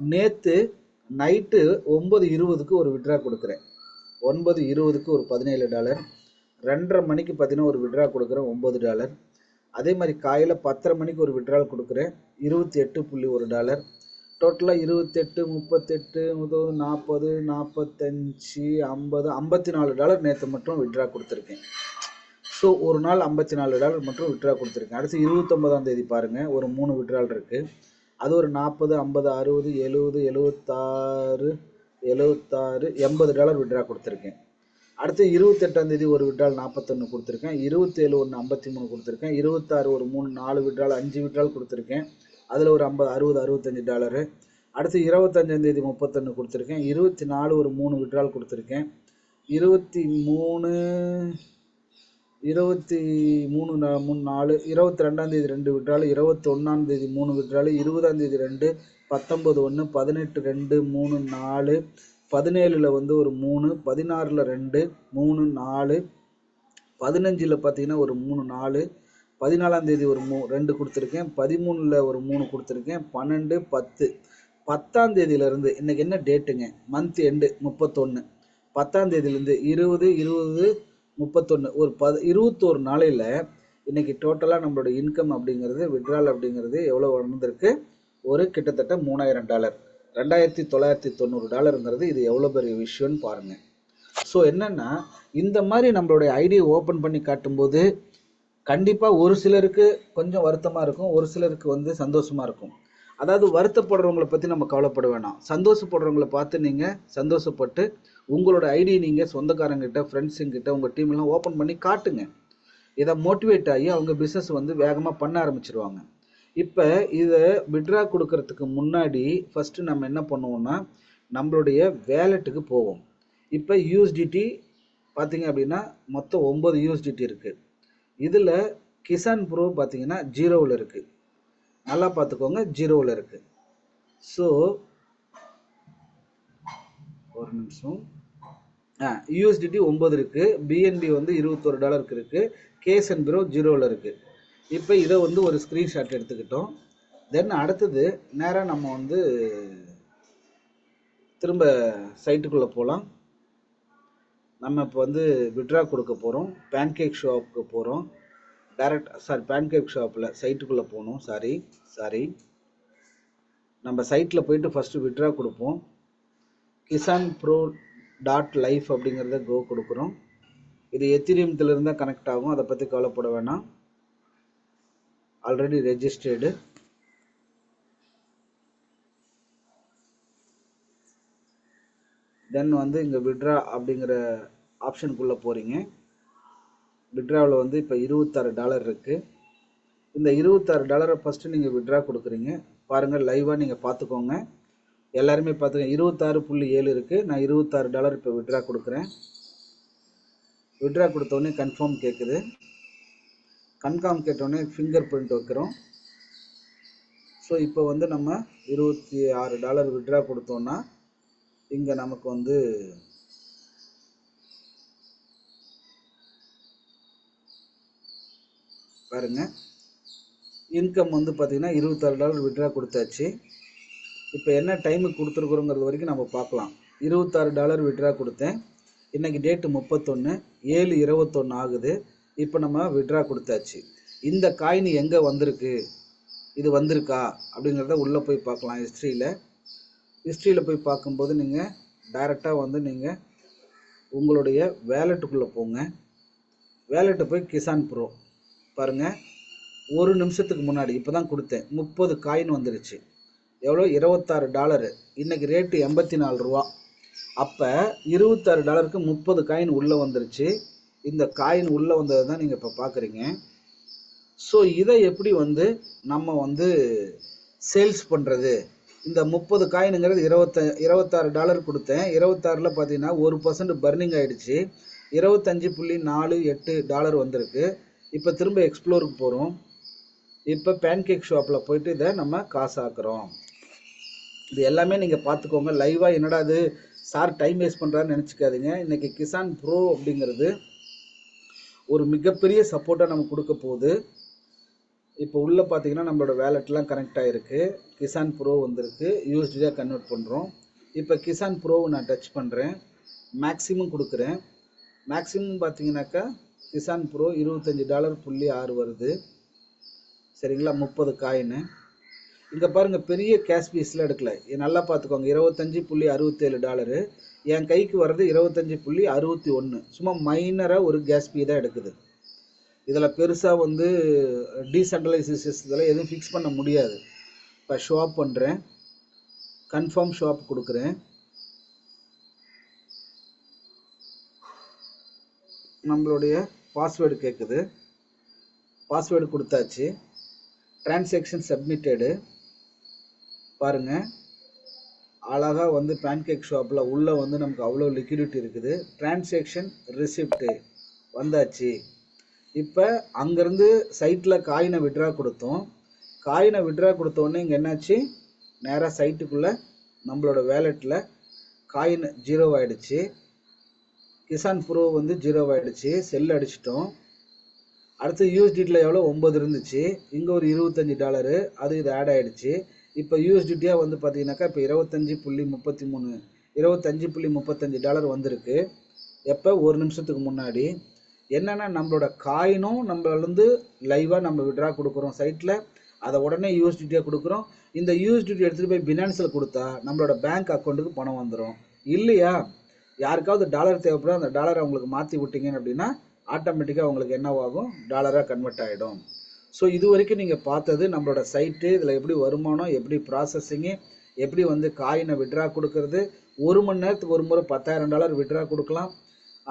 [SPEAKER 2] நேற்று நைட்டு 9:20க்கு ஒரு விட்ரா கொடுக்குறேன். 9:20க்கு ஒரு $17. 2:30 மணிக்கு பார்த்தீங்கன்னா ஒரு விட்ரா கொடுக்குறேன் $9. அதே மாதிரி காலையில் 10:30 மணிக்கு ஒரு விட்ரால் கொடுக்குறேன் $28.1. டோட்டலாக 28 38 40 45 50 $54 நேற்று மட்டும் விட்ரா கொடுத்துருக்கேன். ஸோ ஒரு நாள் $54 மட்டும் விட்ரா கொடுத்துருக்கேன். அடுத்து 29ஆம் தேதி பாருங்கள், ஒரு 3 விட்ரால் இருக்குது. அது ஒரு 40 50 60 70 76 $80 விட்ரா கொடுத்துருக்கேன். அடுத்து 28ஆம் தேதி ஒரு விட்ரால் 41 கொடுத்துருக்கேன். 27 ஒன்று 53 கொடுத்துருக்கேன். 26 ஒரு 3 4 விட்ரால் 5 விட்ரால் கொடுத்துருக்கேன். அதில் ஒரு 50 60 65 டாலரு. அடுத்து 25ஆம் தேதி 31 கொடுத்துருக்கேன். 24 ஒரு 3 விட்ரால் கொடுத்துருக்கேன். 23 4 22ஆம் தேதி 2 விட்ரால், 21ஆம் தேதி 3 விட்ரால், 20ஆம் தேதி 2, 19 1, 18 2 3 4, 17ல் வந்து ஒரு 3, 16ல் 2 3 4, 15ல் பார்த்தீங்கன்னா ஒரு 3 4, 14ஆம் தேதி ஒரு 2 கொடுத்துருக்கேன். 13ல் ஒரு 3 கொடுத்துருக்கேன். 12 10 10ஆம் தேதியிலேருந்து இன்னைக்கு என்ன டேட்டுங்க, மந்த் எண்டு 31, 10ஆம் தேதியிலேருந்து 20 20 31 ஒரு 21 நாளையில் இன்னைக்கு டோட்டலாக நம்மளோட இன்கம் அப்படிங்கிறது விட்ரால் அப்படிங்கிறது எவ்வளோ வந்திருக்கு, ஒரு கிட்டத்தட்ட $3000, $2990 இது எவ்வளோ பெரிய விஷயம்னு பாருங்கள். ஸோ என்னென்னா இந்த மாதிரி நம்மளுடைய ஐடியை ஓப்பன் பண்ணி காட்டும்போது கண்டிப்பாக ஒரு சிலருக்கு கொஞ்சம் வருத்தமாக இருக்கும், ஒரு சிலருக்கு வந்து சந்தோஷமாக இருக்கும். அதாவது வருத்தப்படுறவங்களை பற்றி நம்ம கவலைப்பட வேணாம். சந்தோஷப்படுறவங்களை பார்த்து நீங்கள் சந்தோஷப்பட்டு உங்களோட ஐடியை நீங்கள் சொந்தக்காரங்கிட்ட ஃப்ரெண்ட்ஸுங்கிட்ட உங்கள் டீம்லாம் ஓப்பன் பண்ணி காட்டுங்க. இதை மோட்டிவேட் ஆகி அவங்க பிஸ்னஸ் வந்து வேகமாக பண்ண ஆரம்பிச்சிருவாங்க. இப்போ இதை விட்ரா கொடுக்கறதுக்கு முன்னாடி ஃபஸ்ட்டு நம்ம என்ன பண்ணுவோம்னா நம்மளுடைய வேலெட்டுக்கு போவோம். இப்போ யூஎஸ்டிடி பார்த்தீங்க அப்படின்னா மொத்தம் 9 யூஎஸ்டிடி இருக்குது. இதில் கிசான் ப்ரோ பார்த்தீங்கன்னா 0ல் இருக்குது. நல்லா பார்த்துக்கோங்க, 0ல் இருக்குது. ஸோ ஒரு நிமிஷம். யூஎஸ்டிடி 9 இருக்குது, பிஎன்பி வந்து $21 இருக்குது, கேசன் ப்ரோ 0ல் இருக்குது. இப்போ இதை வந்து ஒரு ஸ்க்ரீன்ஷாட் எடுத்துக்கிட்டோம். தென் அடுத்தது நேராக நம்ம வந்து திரும்ப சைட்டுக்குள்ளே போகலாம். நம்ம இப்போ வந்து விட்ரா கொடுக்க போகிறோம். பேன்கேக் ஷாப்புக்கு போகிறோம். பேன்கேக் ஷாப்பில் சைட்டுக்குள்ளே போகணும். சாரி நம்ம சைட்டில் போயிட்டு ஃபஸ்ட்டு விட்ரா கொடுப்போம். kisanpro.life அப்படிங்கிறத கோ கொடுக்குறோம். இது எத்திரியத்தில் இருந்தால் கனெக்ட் ஆகும், அதை பற்றி கவலைப்பட வேணாம். Already registered. தென் வந்து இங்கே விட்ரா அப்படிங்கிற ஆப்ஷனுக்குள்ளே போகிறீங்க. விட்ராவில் வந்து இப்போ $26 இருக்குது. இந்த $26 ஃபஸ்ட்டு நீங்கள் விட்ரா கொடுக்குறீங்க. பாருங்கள், லைவாக நீங்கள் பார்த்துக்கோங்க. எல்லாருமே பார்த்துக்கோங்க. 26.7 இருக்குது. நான் $26 இப்போ விட்ரா கொடுக்குறேன். விட்ரா கொடுத்தோடனே கன்ஃபார்ம் கேட்குது. கன்ஃபார்ம் கேட்டோடனே ஃபிங்கர் பிரிண்ட் வைக்கிறோம். ஸோ இப்போ வந்து நம்ம $26 விட்ரா கொடுத்தோன்னா இங்கே நமக்கு வந்து பாருங்க, இன்கம் வந்து பார்த்திங்கன்னா $26 விட்ரா கொடுத்தாச்சு. இப்போ என்ன டைமுக்கு கொடுத்துருக்குறோங்கிறது வரைக்கும் நம்ம பார்க்கலாம். $26 விட்ரா கொடுத்தேன். இன்றைக்கி டேட்டு 31/7/21 ஆகுது. இப்போ நம்ம விட்ரா கொடுத்தாச்சு. இந்த காயின் எங்கே வந்திருக்கு, இது வந்திருக்கா அப்படிங்கிறத உள்ளே போய் பார்க்கலாம். ஹிஸ்ட்ரியில் போய் பார்க்கும்போது நீங்கள் டைரெக்டாக வந்து நீங்கள் உங்களுடைய வேலெட்டுக்குள்ளே போங்க. வேலெட்டை போய் கிசான் ப்ரோ பாருங்கள், ஒரு நிமிஷத்துக்கு முன்னாடி இப்போ தான் கொடுத்தேன், 30 காயின் வந்துருச்சு. எவ்வளோ, $26. இன்றைக்கி ரேட்டு $84. அப்போ $26க்கு 30 காயின் உள்ளே வந்துருச்சு. இந்த காயின் உள்ளே வந்தது தான் நீங்கள் இப்போ பார்க்குறீங்க. ஸோ இதை எப்படி வந்து நம்ம வந்து சேல்ஸ் பண்ணுறது, இந்த 30 காயினுங்கிறது $26 கொடுத்தேன். 26ல் பார்த்தீங்கன்னா 1% பர்னிங் ஆகிடுச்சு. $25.48 வந்திருக்கு. இப்போ திரும்ப எக்ஸ்ப்ளோருக்கு போகிறோம். இப்போ பேன்கேக் ஷாப்பில் போயிட்டு இதை நம்ம காசாக்குறோம். இது எல்லாமே நீங்கள் பார்த்துக்கோங்க. லைவாக என்னடா இது சார் டைம் வேஸ்ட் பண்ணுறாருன்னு நினச்சிக்காதீங்க. இன்றைக்கி கிசான் ப்ரோ அப்படிங்கிறது ஒரு மிகப்பெரிய சப்போர்ட்டாக நமக்கு கொடுக்க போகுது. இப்போ உள்ளே பார்த்தீங்கன்னா நம்மளோட வேலெட்லாம் கனெக்ட் ஆகிருக்கு. கிசான் ப்ரோ வந்திருக்கு, யூஎஸ்டியாக கன்வெர்ட் பண்ணுறோம். இப்போ கிசான் ப்ரோவை நான் டச் பண்ணுறேன், மேக்ஸிமம் கொடுக்குறேன். மேக்ஸிமம் பார்த்தீங்கன்னாக்கா கிசான் ப்ரோ $25.6 வருது. சரிங்களா, 30 காயின்னு. இங்கே பாருங்கள், பெரிய கேஷ் பீஸ்லாம் எடுக்கல. நல்லா பார்த்துக்கோங்க, $25.67. என் கைக்கு வர்றது 25.61. சும்மா மைனராக ஒரு கேஷ் பீ தான் எடுக்குது. இதில் பெருசாக வந்து டீசென்ட்ரலைசேஷன் இதெல்லாம் எதுவும் ஃபிக்ஸ் பண்ண முடியாது. இப்போ ஷாப் பண்ணுறேன், கன்ஃபார்ம் ஷாப் கொடுக்குறேன். நம்மளுடைய பாஸ்வேர்டு கேட்குது. பாஸ்வேர்டு கொடுத்தாச்சு. டிரான்சாக்ஷன் சப்மிட்டடு. பாருங்கள், அழகாக வந்து பேன்கேக் ஷாப்பில் உள்ளே வந்து நமக்கு அவ்வளோ லிக்விடிட்டி இருக்குது. டிரான்சாக்ஷன் ரிசிப்ட்டு வந்தாச்சு. இப்போ அங்கேருந்து சைட்டில் காயினை விட்ரா கொடுத்தோம். காயினை விட்ரா கொடுத்தோடனே இங்கே என்னாச்சு, நேராக சைட்டுக்குள்ளே நம்மளோட வேலெட்டில் காயின் 0 ஆகிடுச்சு. கிசான் ப்ரோ வந்து 0 ஆகிடுச்சு. செல் அடிச்சிட்டோம். அடுத்து யூஎஸ்டிடியில் எவ்வளோ 9 இருந்துச்சு. இங்கே ஒரு $25 அது இது ஆட் ஆகிடுச்சு. இப்போ யூஎஸ்டிடியாக வந்து பார்த்தீங்கன்னாக்கா இப்போ $25.35 வந்திருக்கு. எப்போ, ஒரு நிமிஷத்துக்கு முன்னாடி. என்னென்னா நம்மளோட காயினும் நம்ம வந்து லைவாக நம்ம விட்ரா கொடுக்குறோம் சைட்டில், அதை உடனே யூஎஸ்டிடியாக கொடுக்குறோம். இந்த யூஎஸ்டிடி எடுத்துகிட்டு போய் பினான்ஸில் கொடுத்தா நம்மளோட பேங்க் அக்கௌண்ட்டுக்கு பணம் வந்துடும். இல்லையா, யாருக்காவது டாலர் தேவைப்படும், அந்த டாலரை அவங்களுக்கு மாற்றி விட்டீங்கன்னு அப்படின்னா ஆட்டோமேட்டிக்காக அவங்களுக்கு என்னவாகும், டாலராக கன்வெர்ட் ஆகிடும். ஸோ இது வரைக்கும் நீங்கள் பார்த்தது நம்மளோட சைட்டு. இதில் எப்படி வருமானம், எப்படி ப்ராசஸிங்கு, எப்படி வந்து காயினை விட்ரா கொடுக்கறது. 1 மணி நேரத்துக்கு ஒரு முறை $10,000 விட்ரா கொடுக்கலாம்.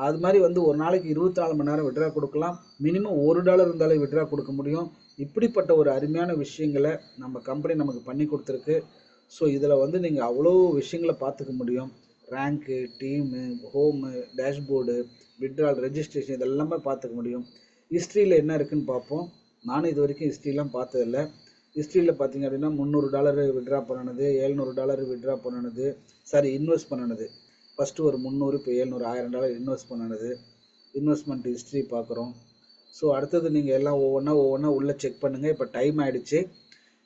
[SPEAKER 2] அது மாதிரி வந்து ஒரு நாளைக்கு 24 மணி நேரம் விட்ரா கொடுக்கலாம். மினிமம் $1 இருந்தாலே விட்ரா கொடுக்க முடியும். இப்படிப்பட்ட ஒரு அருமையான விஷயங்களை நம்ம கம்பெனி நமக்கு பண்ணி கொடுத்துருக்கு. ஸோ இதில் வந்து நீங்கள் அவ்வளோ விஷயங்களை பார்த்துக்க முடியும். Rank, team, home, dashboard, withdrawal, registration, இதெல்லாமே பார்த்துக்க முடியும். ஹிஸ்ட்ரியில் என்ன இருக்குதுன்னு பார்ப்போம். நானும் இது வரைக்கும் ஹிஸ்ட்ரிலாம் பார்த்ததில்ல. ஹிஸ்ட்ரியில் பார்த்தீங்க அப்படின்னா $300 விட்ரா பண்ணினது, $700 விட்ரா பண்ணினது, இன்வெஸ்ட் பண்ணினது. ஃபஸ்ட்டு ஒரு 300, இப்போ 700, $1000 இன்வெஸ்ட் பண்ணினது. இன்வெஸ்ட்மெண்ட் ஹிஸ்ட்ரி பார்க்குறோம். ஸோ அடுத்தது நீங்கள் எல்லாம் ஒவ்வொன்றா உள்ளே செக் பண்ணுங்கள். இப்போ டைம் ஆகிடுச்சு.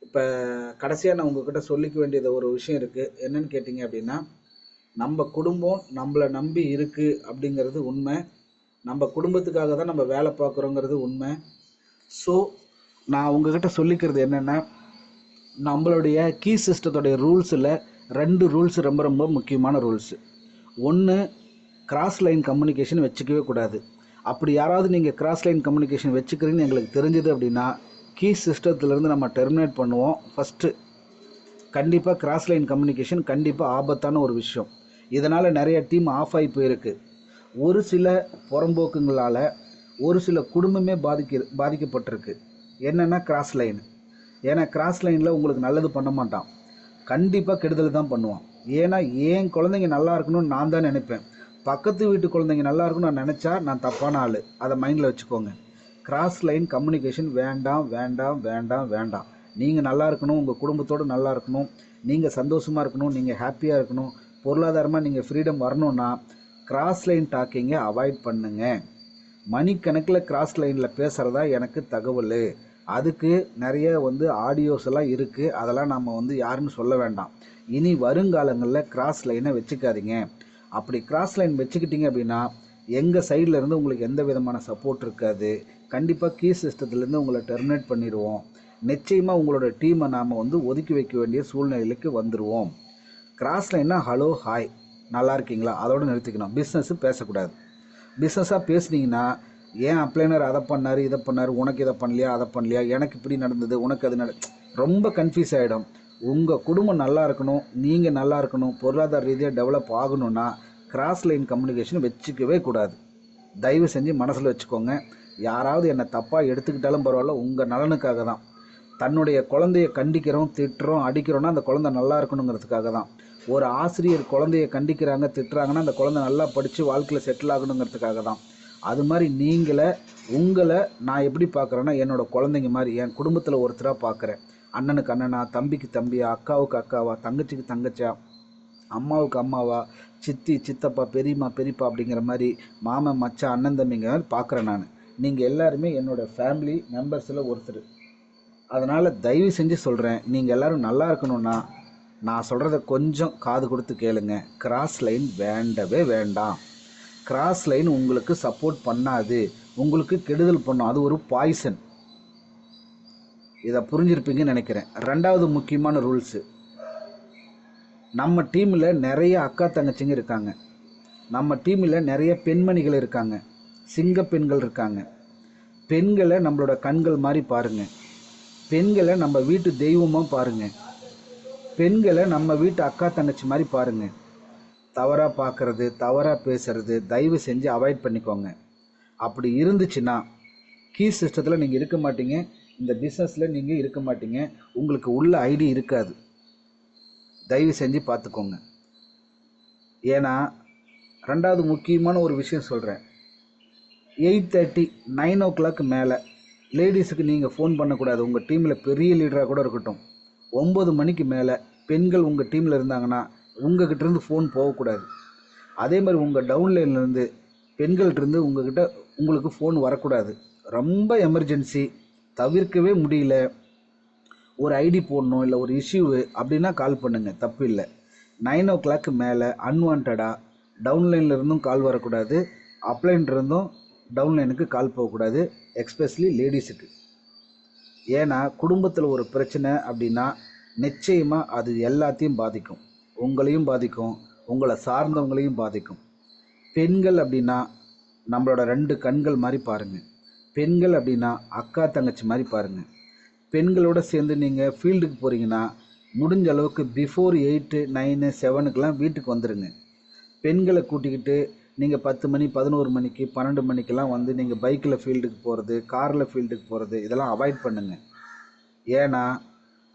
[SPEAKER 2] இப்போ கடைசியாக நான் உங்கள்கிட்ட சொல்லிக்க வேண்டியது ஒரு விஷயம் இருக்குது. என்னன்னு கேட்டிங்க அப்படின்னா, நம்ம குடும்பம் நம்மளை நம்பி இருக்குது அப்படிங்கிறது உண்மை. நம்ம குடும்பத்துக்காக தான் நம்ம வேலை பார்க்குறோங்கிறது உண்மை. ஸோ நான் உங்கள்கிட்ட சொல்லிக்கிறது என்னென்னா, நம்மளுடைய கீ சிஸ்டத்தோடைய ரூல்ஸில் 2 ரூல்ஸ் ரொம்ப ரொம்ப முக்கியமான ரூல்ஸு. ஒன்று, கிராஸ் லைன் கம்யூனிகேஷன் வச்சுக்கவே கூடாது. அப்படி யாராவது நீங்கள் கிராஸ் லைன் கம்யூனிகேஷன் வச்சுக்கிறீங்கன்னு எங்களுக்கு தெரிஞ்சது அப்படின்னா கீ சிஸ்டத்துலேருந்து நம்ம டெர்மினேட் பண்ணுவோம். ஃபஸ்ட்டு கண்டிப்பாக கிராஸ் லைன் கம்யூனிகேஷன் கண்டிப்பாக ஆபத்தான ஒரு விஷயம். இதனால் நிறைய டீம் ஆஃப் ஆகி போயிருக்கு. ஒரு சில புறம்போக்குங்களால் ஒரு சில குடும்பமே பாதிக்கப்பட்டிருக்கு. என்னென்னா கிராஸ் லைன். ஏன்னா கிராஸ் லைனில் உங்களுக்கு நல்லது பண்ண மாட்டான், கண்டிப்பாக கெடுதல் தான் பண்ணுவான். ஏன்னா என் குழந்தைங்க நல்லா இருக்கணும்னு நான் தான் நினைப்பேன். பக்கத்து வீட்டு குழந்தைங்க நல்லா இருக்கணும்னு நான் நினச்சா நான் தப்பான ஆள். அதை மைண்டில் வச்சுக்கோங்க. கிராஸ் லைன் கம்யூனிகேஷன் வேண்டாம் வேண்டாம் வேண்டாம் வேண்டாம். நீங்கள் நல்லா இருக்கணும், உங்கள் குடும்பத்தோடு நல்லா இருக்கணும், நீங்கள் சந்தோஷமாக இருக்கணும், நீங்கள் ஹாப்பியாக இருக்கணும், பொருளாதாரமாக நீங்கள் ஃப்ரீடம் வரணும்னா கிராஸ் லைன் டாக்கிங்கை அவாய்ட் பண்ணுங்க. மணிக்கணக்கில் கிராஸ் லைனில் பேசுகிறதா எனக்கு தகவல். அதுக்கு நிறைய வந்து ஆடியோஸ் எல்லாம் இருக்குது. அதெல்லாம் நம்ம வந்து யாருன்னு சொல்ல வேண்டாம். இனி வருங்காலங்களில் கிராஸ் லைனை வச்சுக்காதீங்க. அப்படி கிராஸ் லைன் வச்சுக்கிட்டீங்க அப்படின்னா எங்கள் சைடில் இருந்து உங்களுக்கு எந்த விதமான சப்போர்ட் இருக்காது. கண்டிப்பாக கீ சிஸ்டத்துலேருந்து உங்களை டெர்மினேட் பண்ணிடுவோம். நிச்சயமாக உங்களோட டீமை நாம் வந்து ஒதுக்கி வைக்க வேண்டிய சூழ்நிலைக்கு வந்துடுவோம். கிராஸ் லைன்னா ஹலோ ஹாய் நல்லா இருக்கீங்களா அதோடு நிறுத்திக்கணும். பிஸ்னஸ்ஸு பேசக்கூடாது. பிஸ்னஸாக பேசுனீங்கன்னா ஏன் அப்ளைனர் அதை பண்ணார் இதை பண்ணார், உனக்கு இதை பண்ணலையா அதை பண்ணலையா, எனக்கு இப்படி நடந்தது உனக்கு அது ரொம்ப கன்ஃபியூஸ் ஆகிடும். உங்கள் குடும்பம் நல்லா இருக்கணும், நீங்கள் நல்லா இருக்கணும், பொருளாதார ரீதியாக டெவலப் ஆகணும்னா கிராஸ் லைன் கம்யூனிகேஷன் வச்சுக்கவே கூடாது. தயவு செஞ்சு மனசில் வச்சுக்கோங்க. யாராவது என்னை தப்பாக எடுத்துக்கிட்டாலும் பரவாயில்ல, உங்கள் நலனுக்காக தான். தன்னுடைய குழந்தைய கண்டிக்கிறோம், திட்டுறோம், அடிக்கிறோன்னா அந்த குழந்தை நல்லா இருக்கணுங்கிறதுக்காக தான். ஒரு ஆசிரியர் குழந்தைய கண்டிக்கிறாங்க, திட்டுறாங்கன்னா அந்த குழந்தை நல்லா படித்து வாழ்க்கையில் செட்டில் ஆகணுங்கிறதுக்காக தான். அது மாதிரி உங்களை நான் எப்படி பார்க்குறேன்னா என்னோடய குழந்தைங்க மாதிரி, என் குடும்பத்தில் ஒருத்தராக பார்க்குறேன். அண்ணனுக்கு அண்ணனா, தம்பிக்கு தம்பியா, அக்காவுக்கு அக்காவா, தங்கச்சிக்கு தங்கச்சியா, அம்மாவுக்கு அம்மாவா, சித்தி சித்தப்பா, பெரியம்மா பெரியப்பா அப்படிங்கிற மாதிரி, மாமன் மச்சான் அண்ணன் தம்பிங்க பார்க்குறேன் நான். நீங்கள் எல்லாருமே என்னோடய ஃபேமிலி மெம்பர்ஸில் ஒருத்தர். அதனால் தயவு செஞ்சு சொல்கிறேன், நீங்கள் எல்லோரும் நல்லா இருக்கணும்னா நான் சொல்கிறத கொஞ்சம் காது கொடுத்து கேளுங்க. கிராஸ் லைன் வேண்டவே வேண்டாம். கிராஸ் லைன் உங்களுக்கு சப்போர்ட் பண்ணாது, உங்களுக்கு கெடுதல் பண்ணும். அது ஒரு பாய்சன். இதை புரிஞ்சிருப்பீங்கன்னு நினைக்கிறேன். 2வது முக்கியமான ரூல்ஸு, நம்ம டீமில் நிறைய அக்கா தங்கச்சிங்க இருக்காங்க, நம்ம டீமில் நிறைய பெண்மணிகள் இருக்காங்க, சிங்க பெண்கள் இருக்காங்க. பெண்களை நம்மளோட கண்கள் மாதிரி பாருங்கள். பெண்களை நம்ம வீட்டு தெய்வமாக பாருங்கள். பெண்களை நம்ம வீட்டு அக்கா தங்கச்சி மாதிரி பாருங்கள். தவறாக பார்க்குறது, தவறாக பேசுகிறது தயவு செஞ்சு அவாய்ட் பண்ணிக்கோங்க. அப்படி இருந்துச்சுன்னா கீ சிஸ்டத்தில் நீங்கள் இருக்க மாட்டீங்க, இந்த பிஸ்னஸில் நீங்கள் இருக்க மாட்டீங்க, உங்களுக்கு உள்ள ஐடி இருக்காது. தயவு செஞ்சு பார்த்துக்கோங்க. ஏன்னா ரெண்டாவது முக்கியமான ஒரு விஷயம் சொல்கிறேன். 8:30 9 மேலே லேடிஸுக்கு நீங்கள் ஃபோன் பண்ணக்கூடாது. உங்கள் டீமில் பெரிய லீடராக கூட இருக்கட்டும். 9 மணிக்கு மேலே பெண்கள் உங்கள் டீமில் இருந்தாங்கன்னா உங்ககிட்டேருந்து ஃபோன் போகக்கூடாது. அதே மாதிரி உங்கள் டவுன்லைன்லேருந்து பெண்கள்கிட்டருந்து உங்களுக்கு ஃபோன் வரக்கூடாது. ரொம்ப எமர்ஜென்சி, தவிர்க்கவே முடியல, ஒரு ஐடி போடணும், இல்லை ஒரு இஷ்யூ அப்படின்னா கால் பண்ணுங்கள், தப்பு இல்லை. 9 மேலே அன்வான்டாக டவுன்லைனில் இருந்தும் கால் வரக்கூடாது, அப்லைன் இருந்தும் டவுன்லைனுக்கு கால் போகக்கூடாது, எக்ஸ்பெஷலி லேடிஸுக்கு. ஏன்னா குடும்பத்தில் ஒரு பிரச்சனை அப்படின்னா நிச்சயமாக அது எல்லாத்தையும் பாதிக்கும். உங்களையும் பாதிக்கும், உங்களை சார்ந்தவங்களையும் பாதிக்கும். பெண்கள் அப்படின்னா நம்மளோட 2 கண்கள் மாதிரி பாருங்கள். பெண்கள் அப்படின்னா அக்கா தங்கச்சி மாதிரி பாருங்கள். பெண்களோடு சேர்ந்து நீங்கள் ஃபீல்டுக்கு போகிறீங்கன்னா முடிஞ்ச அளவுக்கு பிஃபோர் 8 9 7 வீட்டுக்கு வந்துடுங்க. பெண்களை கூட்டிக்கிட்டு நீங்கள் 10 மணி 11 மணிக்கு 12 மணிக்கெல்லாம் வந்து நீங்கள் பைக்கில் ஃபீல்டுக்கு போகிறது, காரில் ஃபீல்டுக்கு போகிறது, இதெல்லாம் அவாய்ட் பண்ணுங்கள். ஏன்னா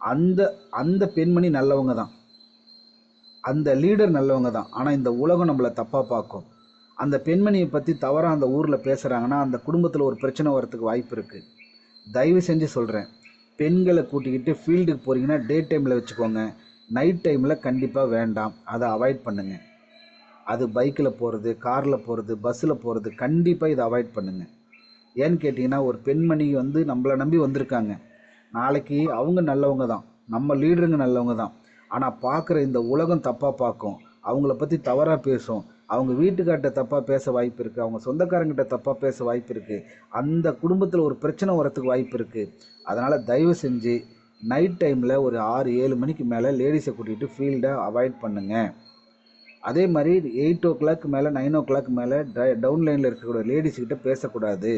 [SPEAKER 2] அந்த அந்த பெண்மணி நல்லவங்க தான், அந்த லீடர் நல்லவங்க தான். ஆனால் இந்த உலகம் நம்மளை தப்பாக பார்க்கும். அந்த பெண்மணியை பற்றி தவறாக அந்த ஊரில் பேசுகிறாங்கன்னா அந்த குடும்பத்தில் ஒரு பிரச்சனை வரத்துக்கு வாய்ப்பு இருக்குது. தயவு செஞ்சு சொல்கிறேன், பெண்களை கூட்டிக்கிட்டு ஃபீல்டுக்கு போகிறீங்கன்னா டே டைமில் வச்சுக்கோங்க, நைட் டைமில் கண்டிப்பாக வேண்டாம், அதை அவாய்ட் பண்ணுங்கள். அது பைக்கில் போகிறது, காரில் போகிறது, பஸ்ஸில் போகிறது, கண்டிப்பாக இதை அவாய்ட் பண்ணுங்கள். ஏன்னு கேட்டிங்கன்னா ஒரு பெண்மணி வந்து நம்மளை நம்பி வந்திருக்காங்க. நாளைக்கு அவங்க நல்லவங்க தான், நம்ம லீடருங்க நல்லவங்க தான். ஆனால் பார்க்குற இந்த உலகம் தப்பாக பார்க்கும், அவங்கள பற்றி தவறாக பேசும், அவங்க வீட்டுக்கார்ட்ட தப்பாக பேச வாய்ப்பு இருக்குது, அவங்க சொந்தக்காரங்கிட்ட தப்பாக பேச வாய்ப்பு இருக்குது, அந்த குடும்பத்தில் ஒரு பிரச்சனை வரத்துக்கு வாய்ப்பு இருக்குது. அதனால் தயவு செஞ்சு நைட் டைமில் ஒரு 6 7 மணிக்கு மேலே லேடிஸை கூட்டிகிட்டு ஃபீல்டை அவாய்ட் பண்ணுங்கள். அதே மாதிரி 8 மேலே 9 மேலே டவுன்லைனில் இருக்கக்கூடிய லேடிஸ்கிட்ட பேசக்கூடாது.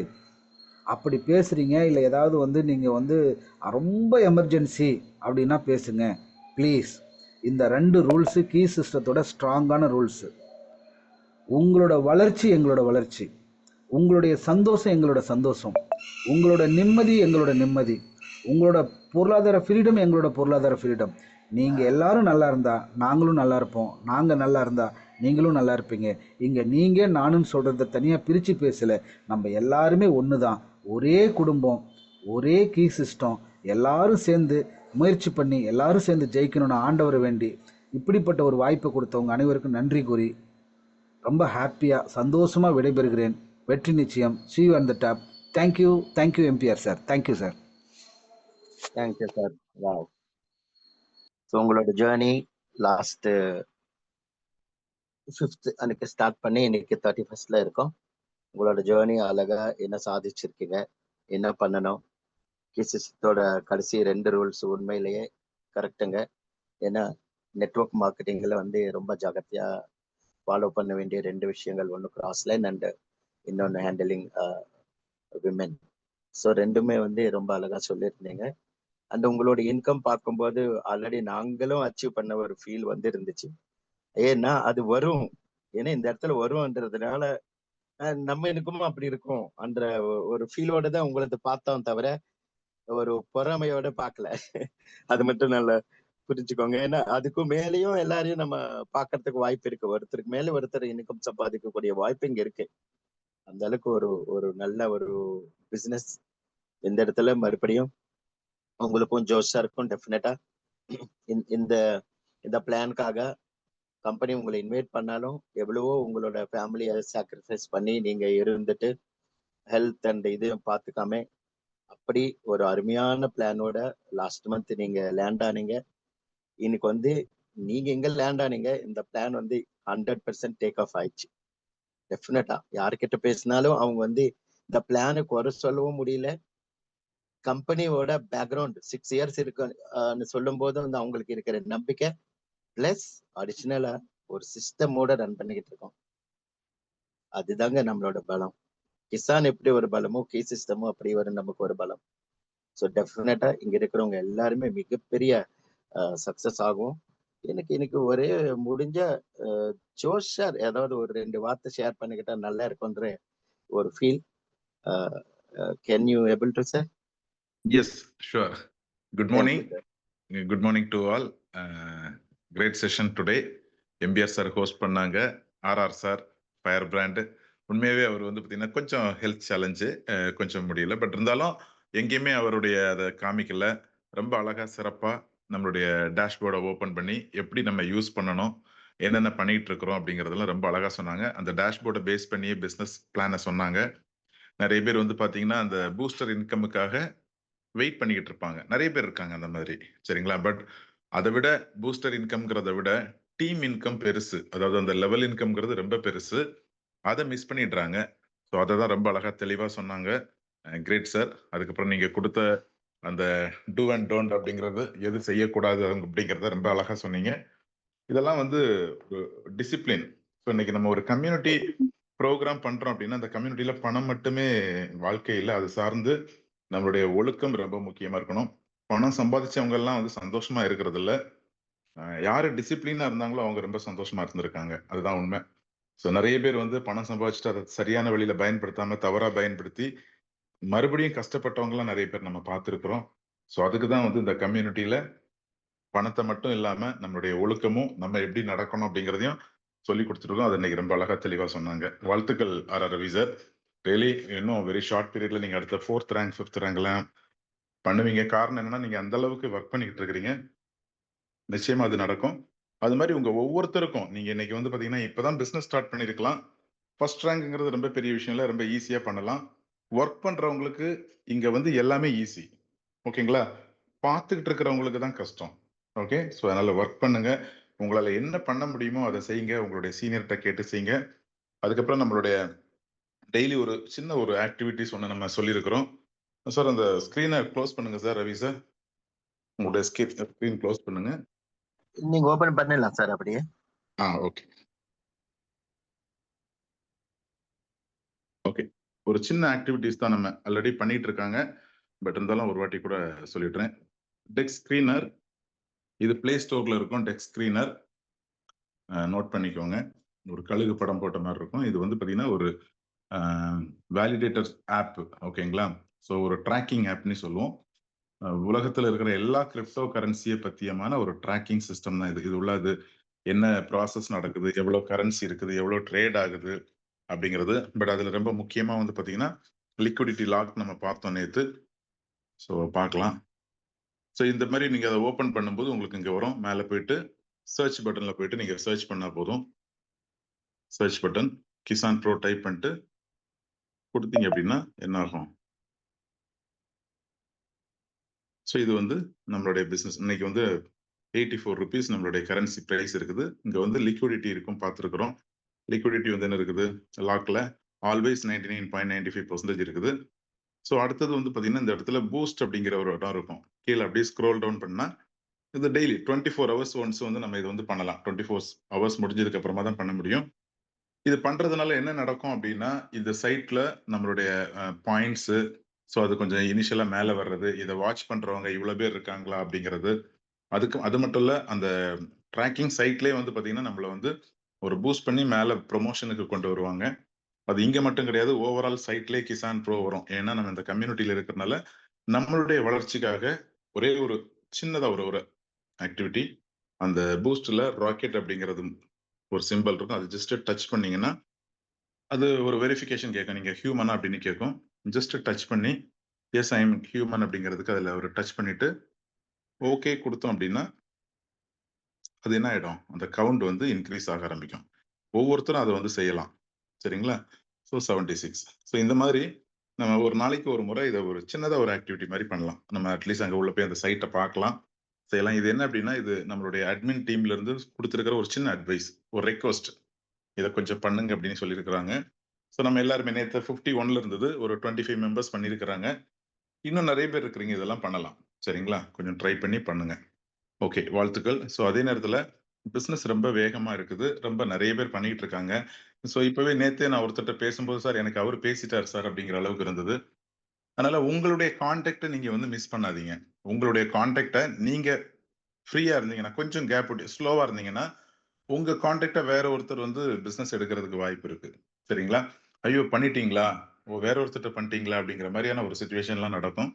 [SPEAKER 2] அப்படி பேசுகிறீங்க இல்லை ஏதாவது வந்து நீங்கள் வந்து ரொம்ப எமர்ஜென்சி அப்படின்னா பேசுங்க ப்ளீஸ். இந்த 2 ரூல்ஸு கீ சிஸ்டத்தோட ஸ்ட்ராங்கான ரூல்ஸு. உங்களோட வளர்ச்சி எங்களோட வளர்ச்சி, உங்களுடைய சந்தோஷம் எங்களோட சந்தோஷம், உங்களோட நிம்மதி எங்களோட நிம்மதி, உங்களோட பொருளாதார ஃப்ரீடம் எங்களோட பொருளாதார ஃப்ரீடம். நீங்கள் எல்லாரும் நல்லா இருந்தால் நாங்களும் நல்லா இருப்போம், நாங்கள் நல்லா இருந்தால் நீங்களும் நல்லா இருப்பீங்க. இங்கே நீங்கள் நானும் சொல்கிறத தனியாக பிரித்து பேசலை, நம்ம எல்லாருமே ஒன்று தான், ஒரே குடும்பம், ஒரே கீ சிஸ்டம். எல்லாரும் சேர்ந்து முயற்சி பண்ணி எல்லாரும் சேர்ந்து ஜெயிக்கணும்னு ஆண்டவரை வேண்டி இப்படிப்பட்ட ஒரு வாய்ப்பை கொடுத்தவங்க அனைவருக்கும் நன்றி கூறி ரொம்ப ஹாப்பியாக சந்தோஷமாக விடைபெறுகிறேன். வெற்றி நிச்சயம். see you on the top. Thank you MBR sir. Thank you sir.
[SPEAKER 1] Thank you sir. Wow. So உங்களோட ஜேர்னி லாஸ்ட் 5th அன்னைக்கு ஸ்டார்ட் பண்ணி இன்னைக்கு 31st இருக்கோம். உங்களோட ஜேர்னி அழகா என்ன சாதிச்சிருக்கீங்க, என்ன பண்ணணும். கிசிஸ்டோட கடைசி 2 ரூல்ஸ் உண்மையிலேயே கரெக்டுங்க. ஏன்னா நெட்வொர்க் மார்க்கெட்டிங்ல வந்து ரொம்ப ஜாகிரதையா ஃபாலோ பண்ண வேண்டிய 2 விஷயங்கள், ஒன்று கிராஸ் லைன் அண்ட் இன்னொன்று ஹேண்டலிங் விமென். ஸோ 2மே வந்து ரொம்ப அழகா சொல்லியிருந்தீங்க. அண்ட் உங்களோட இன்கம் பார்க்கும்போது ஆல்ரெடி நாங்களும் அச்சீவ் பண்ண ஒரு ஃபீல் வந்து இருந்துச்சு. ஏன்னா அது வரும், ஏன்னா இந்த இடத்துல வரும்ன்றதுனால நம்ம எனக்கும் அப்படி இருக்கும் என்ற ஒரு ஃபீலோட தான் உங்களது பார்த்தோம், தவிர ஒரு பொறாமையோட பார்க்கல. அது மட்டும் நல்லா புரிஞ்சுக்கோங்க. ஏன்னா அதுக்கும் மேலேயும் எல்லாரையும் நம்ம பாக்குறதுக்கு வாய்ப்பு இருக்கு. ஒருத்தருக்கு மேல ஒருத்தர் இன்கம் சம்பாதிக்கக்கூடிய வாய்ப்பு இங்க இருக்கு. அந்த அளவுக்கு ஒரு ஒரு நல்ல ஒரு பிசினஸ் இந்த இடத்துல மறுபடியும் உங்களுக்கும் ஜோஷா இருக்கும். டெஃபினட்டா இந்த இந்த பிளானுக்காக கம்பெனி உங்களை இன்வைட் பண்ணாலும் எவ்வளவோ உங்களோட ஃபேமிலியை சாக்ரிஃபைஸ் பண்ணி நீங்க இருந்துட்டு ஹெல்த் அண்ட் இதையும் பார்த்துக்காம அப்படி ஒரு அருமையான பிளானோட லாஸ்ட் மந்த் நீங்க லேண்ட் ஆனீங்க. இன்னைக்கு வந்து நீங்க எங்க லேண்ட் ஆனீங்க, இந்த பிளான் வந்து 100% டேக் ஆஃப் ஆயிடுச்சு. டெஃபினட்டா யாருக்கிட்ட பேசினாலும் அவங்க வந்து இந்த பிளானுக்கு குறை சொல்லவும் முடியல. கம்பெனியோட பேக்ரவுண்ட் 6 இயர்ஸ் இருக்குன்னு சொல்லும் போது வந்து அவங்களுக்கு இருக்கிற நம்பிக்கை பிளஸ் அடிஷனலா ஒரு சிஸ்டமோட ரன் பண்ணிக்கிட்டு இருக்கோம். அதுதாங்க நம்மளோட பலம். கிசான் எப்படி ஒரு பலமோ கீ சிஸ்டமும் அப்படி ஒரு நமக்கு ஒரு பலம். ஸோ டெஃபினட்டா இங்க இருக்கிறவங்க எல்லாருமே மிகப்பெரிய சக்சஸ் ஆகும். எனக்கு இன்னைக்கு ஒரே முடிஞ்ச ஜோஷர் ஏதாவது ஒரு 2 வார்த்தை ஷேர் பண்ணிக்கிட்டா நல்லா இருக்கும்ன்ற ஒரு feel. Can you able to say?
[SPEAKER 3] Yes, sure. Good
[SPEAKER 1] Thank
[SPEAKER 3] morning.
[SPEAKER 1] you, sir.
[SPEAKER 3] Good morning to all. Great session today. MBR sir host பண்ணாங்க. RR sir firebrand. உண்மையாகவே அவர் வந்து பார்த்தீங்கன்னா கொஞ்சம் ஹெல்த் சேலஞ்சு, கொஞ்சம் முடியல. பட் இருந்தாலும் எங்கேயுமே அவருடைய அதை காமிக்கல. ரொம்ப அழகாக சிறப்பாக நம்மளுடைய டேஷ்போர்டை ஓப்பன் பண்ணி எப்படி நம்ம யூஸ் பண்ணணும், என்னென்ன பண்ணிட்டு இருக்கிறோம் அப்படிங்கிறதெல்லாம் ரொம்ப அழகாக சொன்னாங்க. அந்த டேஷ்போர்டை பேஸ் பண்ணியே பிஸ்னஸ் பிளானை சொன்னாங்க. நிறைய பேர் வந்து பார்த்தீங்கன்னா அந்த பூஸ்டர் இன்கமுக்காக வெயிட் பண்ணிக்கிட்டு இருப்பாங்க. நிறைய பேர் இருக்காங்க அந்த மாதிரி, சரிங்களா? பட் அதை விட பூஸ்டர் இன்கம்ங்கிறத விட டீம் இன்கம் பெருசு. அதாவது அந்த லெவல் இன்கம்ங்கிறது ரொம்ப பெருசு. அதை மிஸ் பண்ணிடுறாங்க. ஸோ அதை தான் ரொம்ப அழகா தெளிவாக சொன்னாங்க. Great sir. அதுக்கப்புறம் நீங்க கொடுத்த அந்த டூ அண்ட் டோன்ட் அப்படிங்கிறது, எது செய்யக்கூடாது அப்படிங்கிறத ரொம்ப அழகா சொன்னீங்க. இதெல்லாம் வந்து டிசிப்ளின். ஸோ இன்னைக்கு நம்ம ஒரு கம்யூனிட்டி ப்ரோக்ராம் பண்றோம் அப்படின்னா, அந்த கம்யூனிட்டியில பணம் மட்டுமே வாழ்க்கை இல்லை. அது சார்ந்து நம்மளுடைய ஒழுக்கம் ரொம்ப முக்கியமா இருக்கணும். பணம் சம்பாதிச்சவங்க எல்லாம் வந்து சந்தோஷமா இருக்கிறது இல்ல. யாரு டிசிப்ளினா இருந்தாங்களோ அவங்க ரொம்ப சந்தோஷமா இருந்திருக்காங்க. அதுதான் உண்மை. ஸோ நிறைய பேர் வந்து பணம் சம்பாதிச்சுட்டு அதை சரியான வழியில பயன்படுத்தாம தவறா பயன்படுத்தி மறுபடியும் கஷ்டப்பட்டவங்க எல்லாம் நிறைய பேர் நம்ம பார்த்திருக்கிறோம். ஸோ அதுக்கு தான் வந்து இந்த கம்யூனிட்டியில பணத்தை மட்டும் இல்லாம நம்மளுடைய ஒழுக்கமும் நம்ம எப்படி நடக்கணும் அப்படிங்கிறதையும் சொல்லி கொடுத்துருக்கோம். அதை இன்னைக்கு ரொம்ப அழகா தெளிவா சொன்னாங்க. வாழ்த்துக்கள் ஆர் ரவி சார். ரியலி இன்னும் வெரி ஷார்ட் பீரியட்ல நீங்க அடுத்த 4th ரேங்க் 5th ரேங்க் எல்லாம் பண்ணுவீங்க. காரணம் என்னன்னா, நீங்க அந்த அளவுக்கு ஒர்க் பண்ணிக்கிட்டு இருக்கிறீங்க. நிச்சயமா அது நடக்கும். அது மாதிரி உங்க ஒவ்வொருத்தருக்கும் நீங்க இன்னைக்கு வந்து பாத்தீங்கன்னா இப்பதான் பிசினஸ் ஸ்டார்ட் பண்ணிருக்கலாம். ஃபர்ஸ்ட் ரேங்க்ங்கிறது ரொம்ப பெரிய விஷயம் இல்ல, ரொம்ப ஈஸியா பண்ணலாம். ஒர்க் பண்றவங்களுக்கு இங்க வந்து எல்லாமே ஈஸி. ஓகேங்களா? பார்த்துக்கிட்டு இருக்கிறவங்களுக்கு தான் கஷ்டம். ஓகே, ஸோ அதனால ஒர்க் பண்ணுங்க. உங்களால என்ன பண்ண முடியுமோ அதை செய்யுங்க. உங்களுடைய சீனியர்கிட்ட கேட்டு செய்யுங்க. அதுக்கப்புறம் நம்மளுடைய டெய்லி ஒரு சின்ன ஒரு ஆக்டிவிட்டிஸ் ஒன்று நம்ம சொல்லியிருக்கிறோம். சார் அந்த ஸ்க்ரீனை க்ளோஸ் பண்ணுங்க சார். ரவி சார், உங்களுடைய ஸ்க்ரீன் க்ளோஸ் பண்ணுங்க.
[SPEAKER 1] நீங்க ஓபன் பண்ணிடலாம் சார் அப்படியே.
[SPEAKER 3] Okay okay. ஒரு சின்ன ஆக்டிவிட்டிஸ் தான் நம்ம ஆல்ரெடி பண்ணிட்டு இருக்காங்க. பட் இருந்தாலும் ஒரு வாட்டி கூட சொல்லிடுறேன். டெக் ஸ்க்ரீனர், இது பிளே ஸ்டோர்ல இருக்கும். டெக் ஸ்க்ரீனர் நோட் பண்ணிக்கோங்க. ஒரு கழுகு படம் போட்ட மாதிரி இருக்கும். இது வந்து பார்த்தீங்கன்னா ஒரு வேலிடேட்டர் ஆப். ஓகேங்களா? ஸோ ஒரு ட்ராக்கிங் ஆப்னு சொல்லுவோம். உலகத்தில் இருக்கிற எல்லா கிரிப்டோ கரன்சியை பற்றியமான ஒரு ட்ராக்கிங் சிஸ்டம் தான் இது. இது உள்ளது என்ன ப்ராசஸ் நடக்குது, எவ்வளோ கரன்சி இருக்குது, எவ்வளோ ட்ரேட் ஆகுது அப்படிங்கிறது. பட் அதில் ரொம்ப முக்கியமாக வந்து பார்த்தீங்கன்னா லிக்விடிட்டி லாக் நம்ம பார்த்தோம் நேற்று. ஸோ பார்க்கலாம். ஸோ இந்த மாதிரி நீங்கள் அதை ஓப்பன் பண்ணும்போது உங்களுக்கு இங்கே வரும். மேலே போயிட்டு சர்ச் பட்டனில் போயிட்டு நீங்கள் சர்ச் பண்ணால் போதும். Search button Kisan pro type பண்ணிட்டு கொடுத்தீங்க அப்படின்னா என்ன ஆகும்? ஸோ இது வந்து நம்மளுடைய பிஸ்னஸ். இன்னைக்கு வந்து 84 rupees நம்மளுடைய கரன்சி பிரைஸ் இருக்குது. இங்கே வந்து லிக்விடிட்டி இருக்கும் பார்த்துருக்குறோம். லிக்விடிட்டி வந்து என்ன இருக்குது? லாக்ல ஆல்வேஸ் 99.95% இருக்குது. ஸோ அடுத்தது வந்து பார்த்தீங்கன்னா இந்த இடத்துல பூஸ்ட் அப்படிங்கிற ஒரு இடம் இருக்கும். கீழே அப்படியே ஸ்க்ரோல் டவுன் பண்ணால் இது டெய்லி 24 hours ஒன்ஸ் வந்து நம்ம இது வந்து பண்ணலாம். 24 hours முடிஞ்சதுக்கு அப்புறமா தான் பண்ண முடியும். இது பண்றதுனால என்ன நடக்கும் அப்படின்னா, இந்த சைட்ல நம்மளுடைய பாயிண்ட்ஸ், ஸோ அது கொஞ்சம் இனிஷியலா மேலே வர்றது, இதை வாட்ச் பண்றவங்க இவ்வளவு பேர் இருக்காங்களா அப்படிங்கிறது. அதுக்கு அது மட்டும் இல்ல, அந்த ட்ராக்கிங் சைட்லேயே வந்து பார்த்தீங்கன்னா நம்மள வந்து ஒரு பூஸ்ட் பண்ணி மேலே ப்ரொமோஷனுக்கு கொண்டு வருவாங்க. அது இங்க மட்டும் கிடையாது, ஓவரால் சைட்லேயே கிசான் ப்ரோ வரும். ஏன்னா நம்ம இந்த கம்யூனிட்டியில இருக்கிறதுனால நம்மளுடைய வளர்ச்சிக்காக ஒரே ஒரு சின்னதா ஒரு ஆக்டிவிட்டி. அந்த பூஸ்ட்ல ராக்கெட் அப்படிங்கிறது ஒரு சிம்பிள் இருக்கும். அது ஜஸ்ட் டச் பண்ணீங்கன்னா அது ஒரு வெரிஃபிகேஷன் கேட்கும். நீங்க ஹியூமனா அப்படின்னு கேட்கும். ஜஸ்ட் டச் பண்ணி எஸ் ஐ எம் ஹியூமன் அப்படிங்கிறதுக்கு அதுல ஒரு டச் பண்ணிட்டு ஓகே கொடுத்தோம் அப்படின்னா அது என்ன ஆயிடும்? அந்த கவுண்ட் வந்து இன்க்ரீஸ் ஆக ஆரம்பிக்கும். ஒவ்வொருத்தரும் அதை வந்து செய்யலாம். சரிங்களா? ஸோ 76. ஸோ இந்த மாதிரி நம்ம ஒரு நாளைக்கு ஒரு முறை இதை ஒரு சின்னதா ஒரு ஆக்டிவிட்டி மாதிரி பண்ணலாம். நம்ம அட்லீஸ்ட் அங்கே உள்ள போய் அந்த சைட்டை பார்க்கலாம், செய்யலாம். இது என்ன அப்படின்னா, இது நம்மளுடைய அட்மின் டீம்ல இருந்து கொடுத்துருக்கிற ஒரு சின்ன அட்வைஸ், ஒரு ரெக்வஸ்ட். இதை கொஞ்சம் பண்ணுங்க அப்படின்னு சொல்லியிருக்கிறாங்க. ஸோ நம்ம எல்லாருமே நேற்று 51ல இருந்தது, ஒரு 25 மெம்பர்ஸ் பண்ணியிருக்கிறாங்க. இன்னும் நிறைய பேர் இருக்கிறீங்க, இதெல்லாம் பண்ணலாம். சரிங்களா? கொஞ்சம் ட்ரை பண்ணி பண்ணுங்க. ஓகே, வாழ்த்துக்கள். ஸோ அதே நேரத்தில் பிஸ்னஸ் ரொம்ப வேகமா இருக்குது. ரொம்ப நிறைய பேர் பண்ணிட்டு இருக்காங்க. ஸோ இப்பவே நேத்தே நான் ஒருத்தர்கிட்ட பேசும்போது, சார் எனக்கு அவர் பேசிட்டார் சார் அப்படிங்கிற அளவுக்கு இருந்தது. அதனால உங்களுடைய கான்டாக்டை நீங்க வந்து மிஸ் பண்ணாதீங்க. உங்களுடைய கான்டாக்டை நீங்க ஃப்ரீயா இருந்தீங்கன்னா, கொஞ்சம் கேப் விட்டு ஸ்லோவா இருந்தீங்கன்னா, உங்க கான்டாக்டை வேற ஒருத்தர் வந்து பிசினஸ் எடுக்கிறதுக்கு வாய்ப்பு இருக்கு. சரிங்களா? ஐயோ பண்ணிட்டீங்களா, வேற ஒருத்தர்ட்ட பண்ணிட்டீங்களா அப்படிங்கிற மாதிரியான ஒரு சுச்சுவேஷன்லாம் நடக்கும்.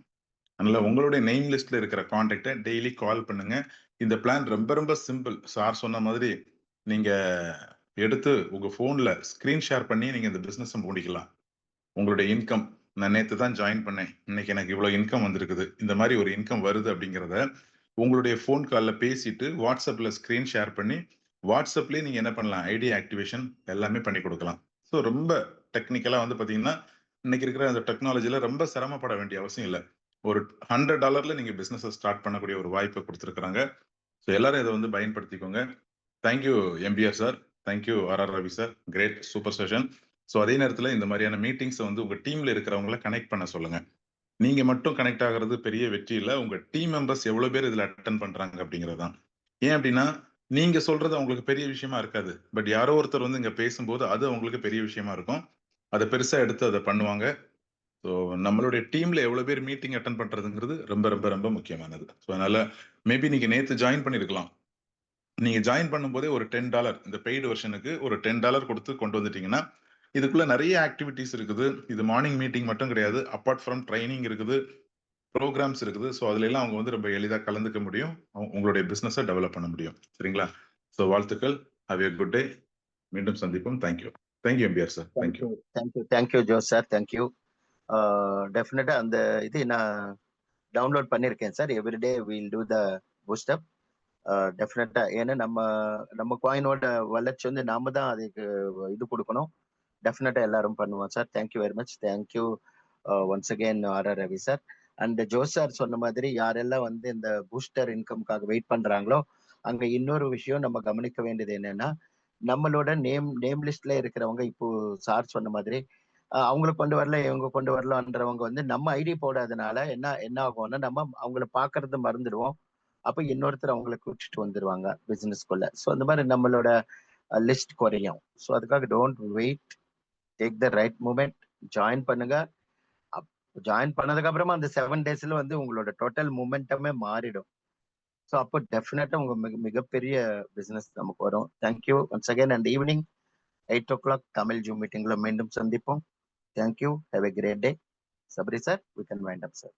[SPEAKER 3] அதனால உங்களுடைய நேம் லிஸ்ட்ல இருக்கிற காண்டாக்டை டெய்லி கால் பண்ணுங்க. இந்த பிளான் ரொம்ப ரொம்ப சிம்பிள். சார் சொன்ன மாதிரி நீங்க எடுத்து உங்க போன்ல ஸ்கிரீன் ஷேர் பண்ணி நீங்க இந்த பிசினஸ் முடிக்கலாம். உங்களுடைய இன்கம், நான் நேத்து தான் ஜாயின் பண்ணேன், இன்னைக்கு எனக்கு இவ்வளவு இன்கம் வந்திருக்குது, இந்த மாதிரி ஒரு இன்கம் வருது அப்படிங்கிறத உங்களுடைய ஃபோன் கால்ல பேசிட்டு வாட்ஸ்அப்ல ஸ்கிரீன் ஷேர் பண்ணி வாட்ஸ்அப்லயே நீங்க என்ன பண்ணலாம், ஐடி ஆக்டிவேஷன் எல்லாமே பண்ணி கொடுக்கலாம். ஸோ ரொம்ப டெக்னிக்கலா வந்து பாத்தீங்கன்னா இன்னைக்கு இருக்கிற அந்த டெக்னாலஜில ரொம்ப சிரமப்பட வேண்டிய அவசியம் இல்லை. ஒரு $100 நீங்க பிசினஸ் ஸ்டார்ட் பண்ணக்கூடிய ஒரு வாய்ப்பை கொடுத்துருக்காங்க. ஸோ எல்லாரும் இதை வந்து பயன்படுத்திக்கோங்க. Thank you MBR sir, thank you R R Ravi sir, great super session. So அதே நேரத்தில் இந்த மாதிரியான மீட்டிங்ஸை வந்து உங்க டீம்ல இருக்கிறவங்கள கனெக்ட் பண்ண சொல்லுங்க. நீங்க மட்டும் கனெக்ட் ஆகிறது பெரிய வெற்றி இல்லை, உங்க டீம் மெம்பர்ஸ் எவ்வளவு பேர் இதுல அட்டன் பண்றாங்க அப்படிங்கிறது தான். ஏன் அப்படின்னா நீங்க சொல்றது அவங்களுக்கு பெரிய விஷயமா இருக்காது, பட் யாரோ ஒருத்தர் வந்து இங்க பேசும்போது அது அவங்களுக்கு பெரிய விஷயமா இருக்கும். அதை பெருசா எடுத்து அதை பண்ணுவாங்க. ஸோ நம்மளுடைய டீம்ல எவ்வளவு பேர் மீட்டிங் அட்டன் பண்றதுங்கிறது ரொம்ப ரொம்ப ரொம்ப முக்கியமானது. ஸோ அதனால மேபி நீங்க நேத்து ஜாயின் பண்ணிருக்கலாம். நீங்க ஜாயின் பண்ணும்போதே ஒரு $10 இந்த பெய்டு வெர்ஷனுக்கு ஒரு $10 கொடுத்து கொண்டு வந்துட்டீங்கன்னா இதுக்குள்ள நிறைய ஆக்டிவிட்டிஸ் இருக்குது. இது மார்னிங் மீட்டிங் மட்டும் கிடையாது, அப்பார்ட் ஃப்ரம் ட்ரைனிங் இருக்குது, ப்ரோக்ராம்ஸ் இருக்குது. ஸோ அதுல எல்லாம் அவங்க வந்து ரொம்ப எளிதாக கலந்துக்க முடியும், உங்களுடைய பிசினஸை டெவலப் பண்ண முடியும். சரிங்களா? ஸோ வாழ்த்துக்கள். Have a good day. மீண்டும் சந்திப்போம். Thank you. Thank you MBR sir. Thank you.
[SPEAKER 1] Thank you Jose sir. Thank you. டெஃபினட்டா அந்த இது நான் டவுன்லோட் பண்ணியிருக்கேன் sir. Everyday will do the boost up. டெஃபினட்டா, ஏன்னா நம்ம காயினோட வளர்ச்சி வந்து நாம தான் அதுக்கு இது கொடுக்கணும். டெஃபினட்டா எல்லாரும் பண்ணுவோம் sir. Thank you very much. Thank you once again R R Ravi sir. And Jose sir சொன்ன மாதிரி யாரெல்லாம் வந்து இந்த பூஸ்டர் இன்கம்காக வெயிட் பண்றாங்களோ அங்க இன்னொரு விஷயம் நம்ம கவனிக்க வேண்டியது என்னன்னா, நம்மளோட நேம் லிஸ்ட்ல இருக்கிறவங்க இப்போ சார் சொன்ன மாதிரி அவங்களை கொண்டு வரல, இவங்க கொண்டு வரலன்றவங்க வந்து நம்ம ஐடி போடாதனால என்ன ஆகும்னா நம்ம அவங்கள பாக்குறது மறந்துடுவோம். அப்ப இன்னொருத்தர் அவங்களை கூட்டிட்டு வந்துருவாங்க பிசினஸ்குள்ள. ஸோ அந்த மாதிரி நம்மளோட லிஸ்ட் குறையும். ஸோ அதுக்காக don't wait, take the right moment, join பண்ணுங்க. ஜாயின் பண்ணதுக்கு அப்புறமா அந்த 7 டேஸ்ல வந்து உங்களோட டோட்டல் மூமெண்டமே மாறிடும். ஸோ அப்போ டெஃபினட்டா உங்க மிகப்பெரிய பிசினஸ் நமக்கு வரும். Thank you once again. And evening 8 o'clock Tamil zoom மீட்டிங்ல மீண்டும் சந்திப்போம். Thank you. Have a great day. Sabari sir, we can wind up, sir.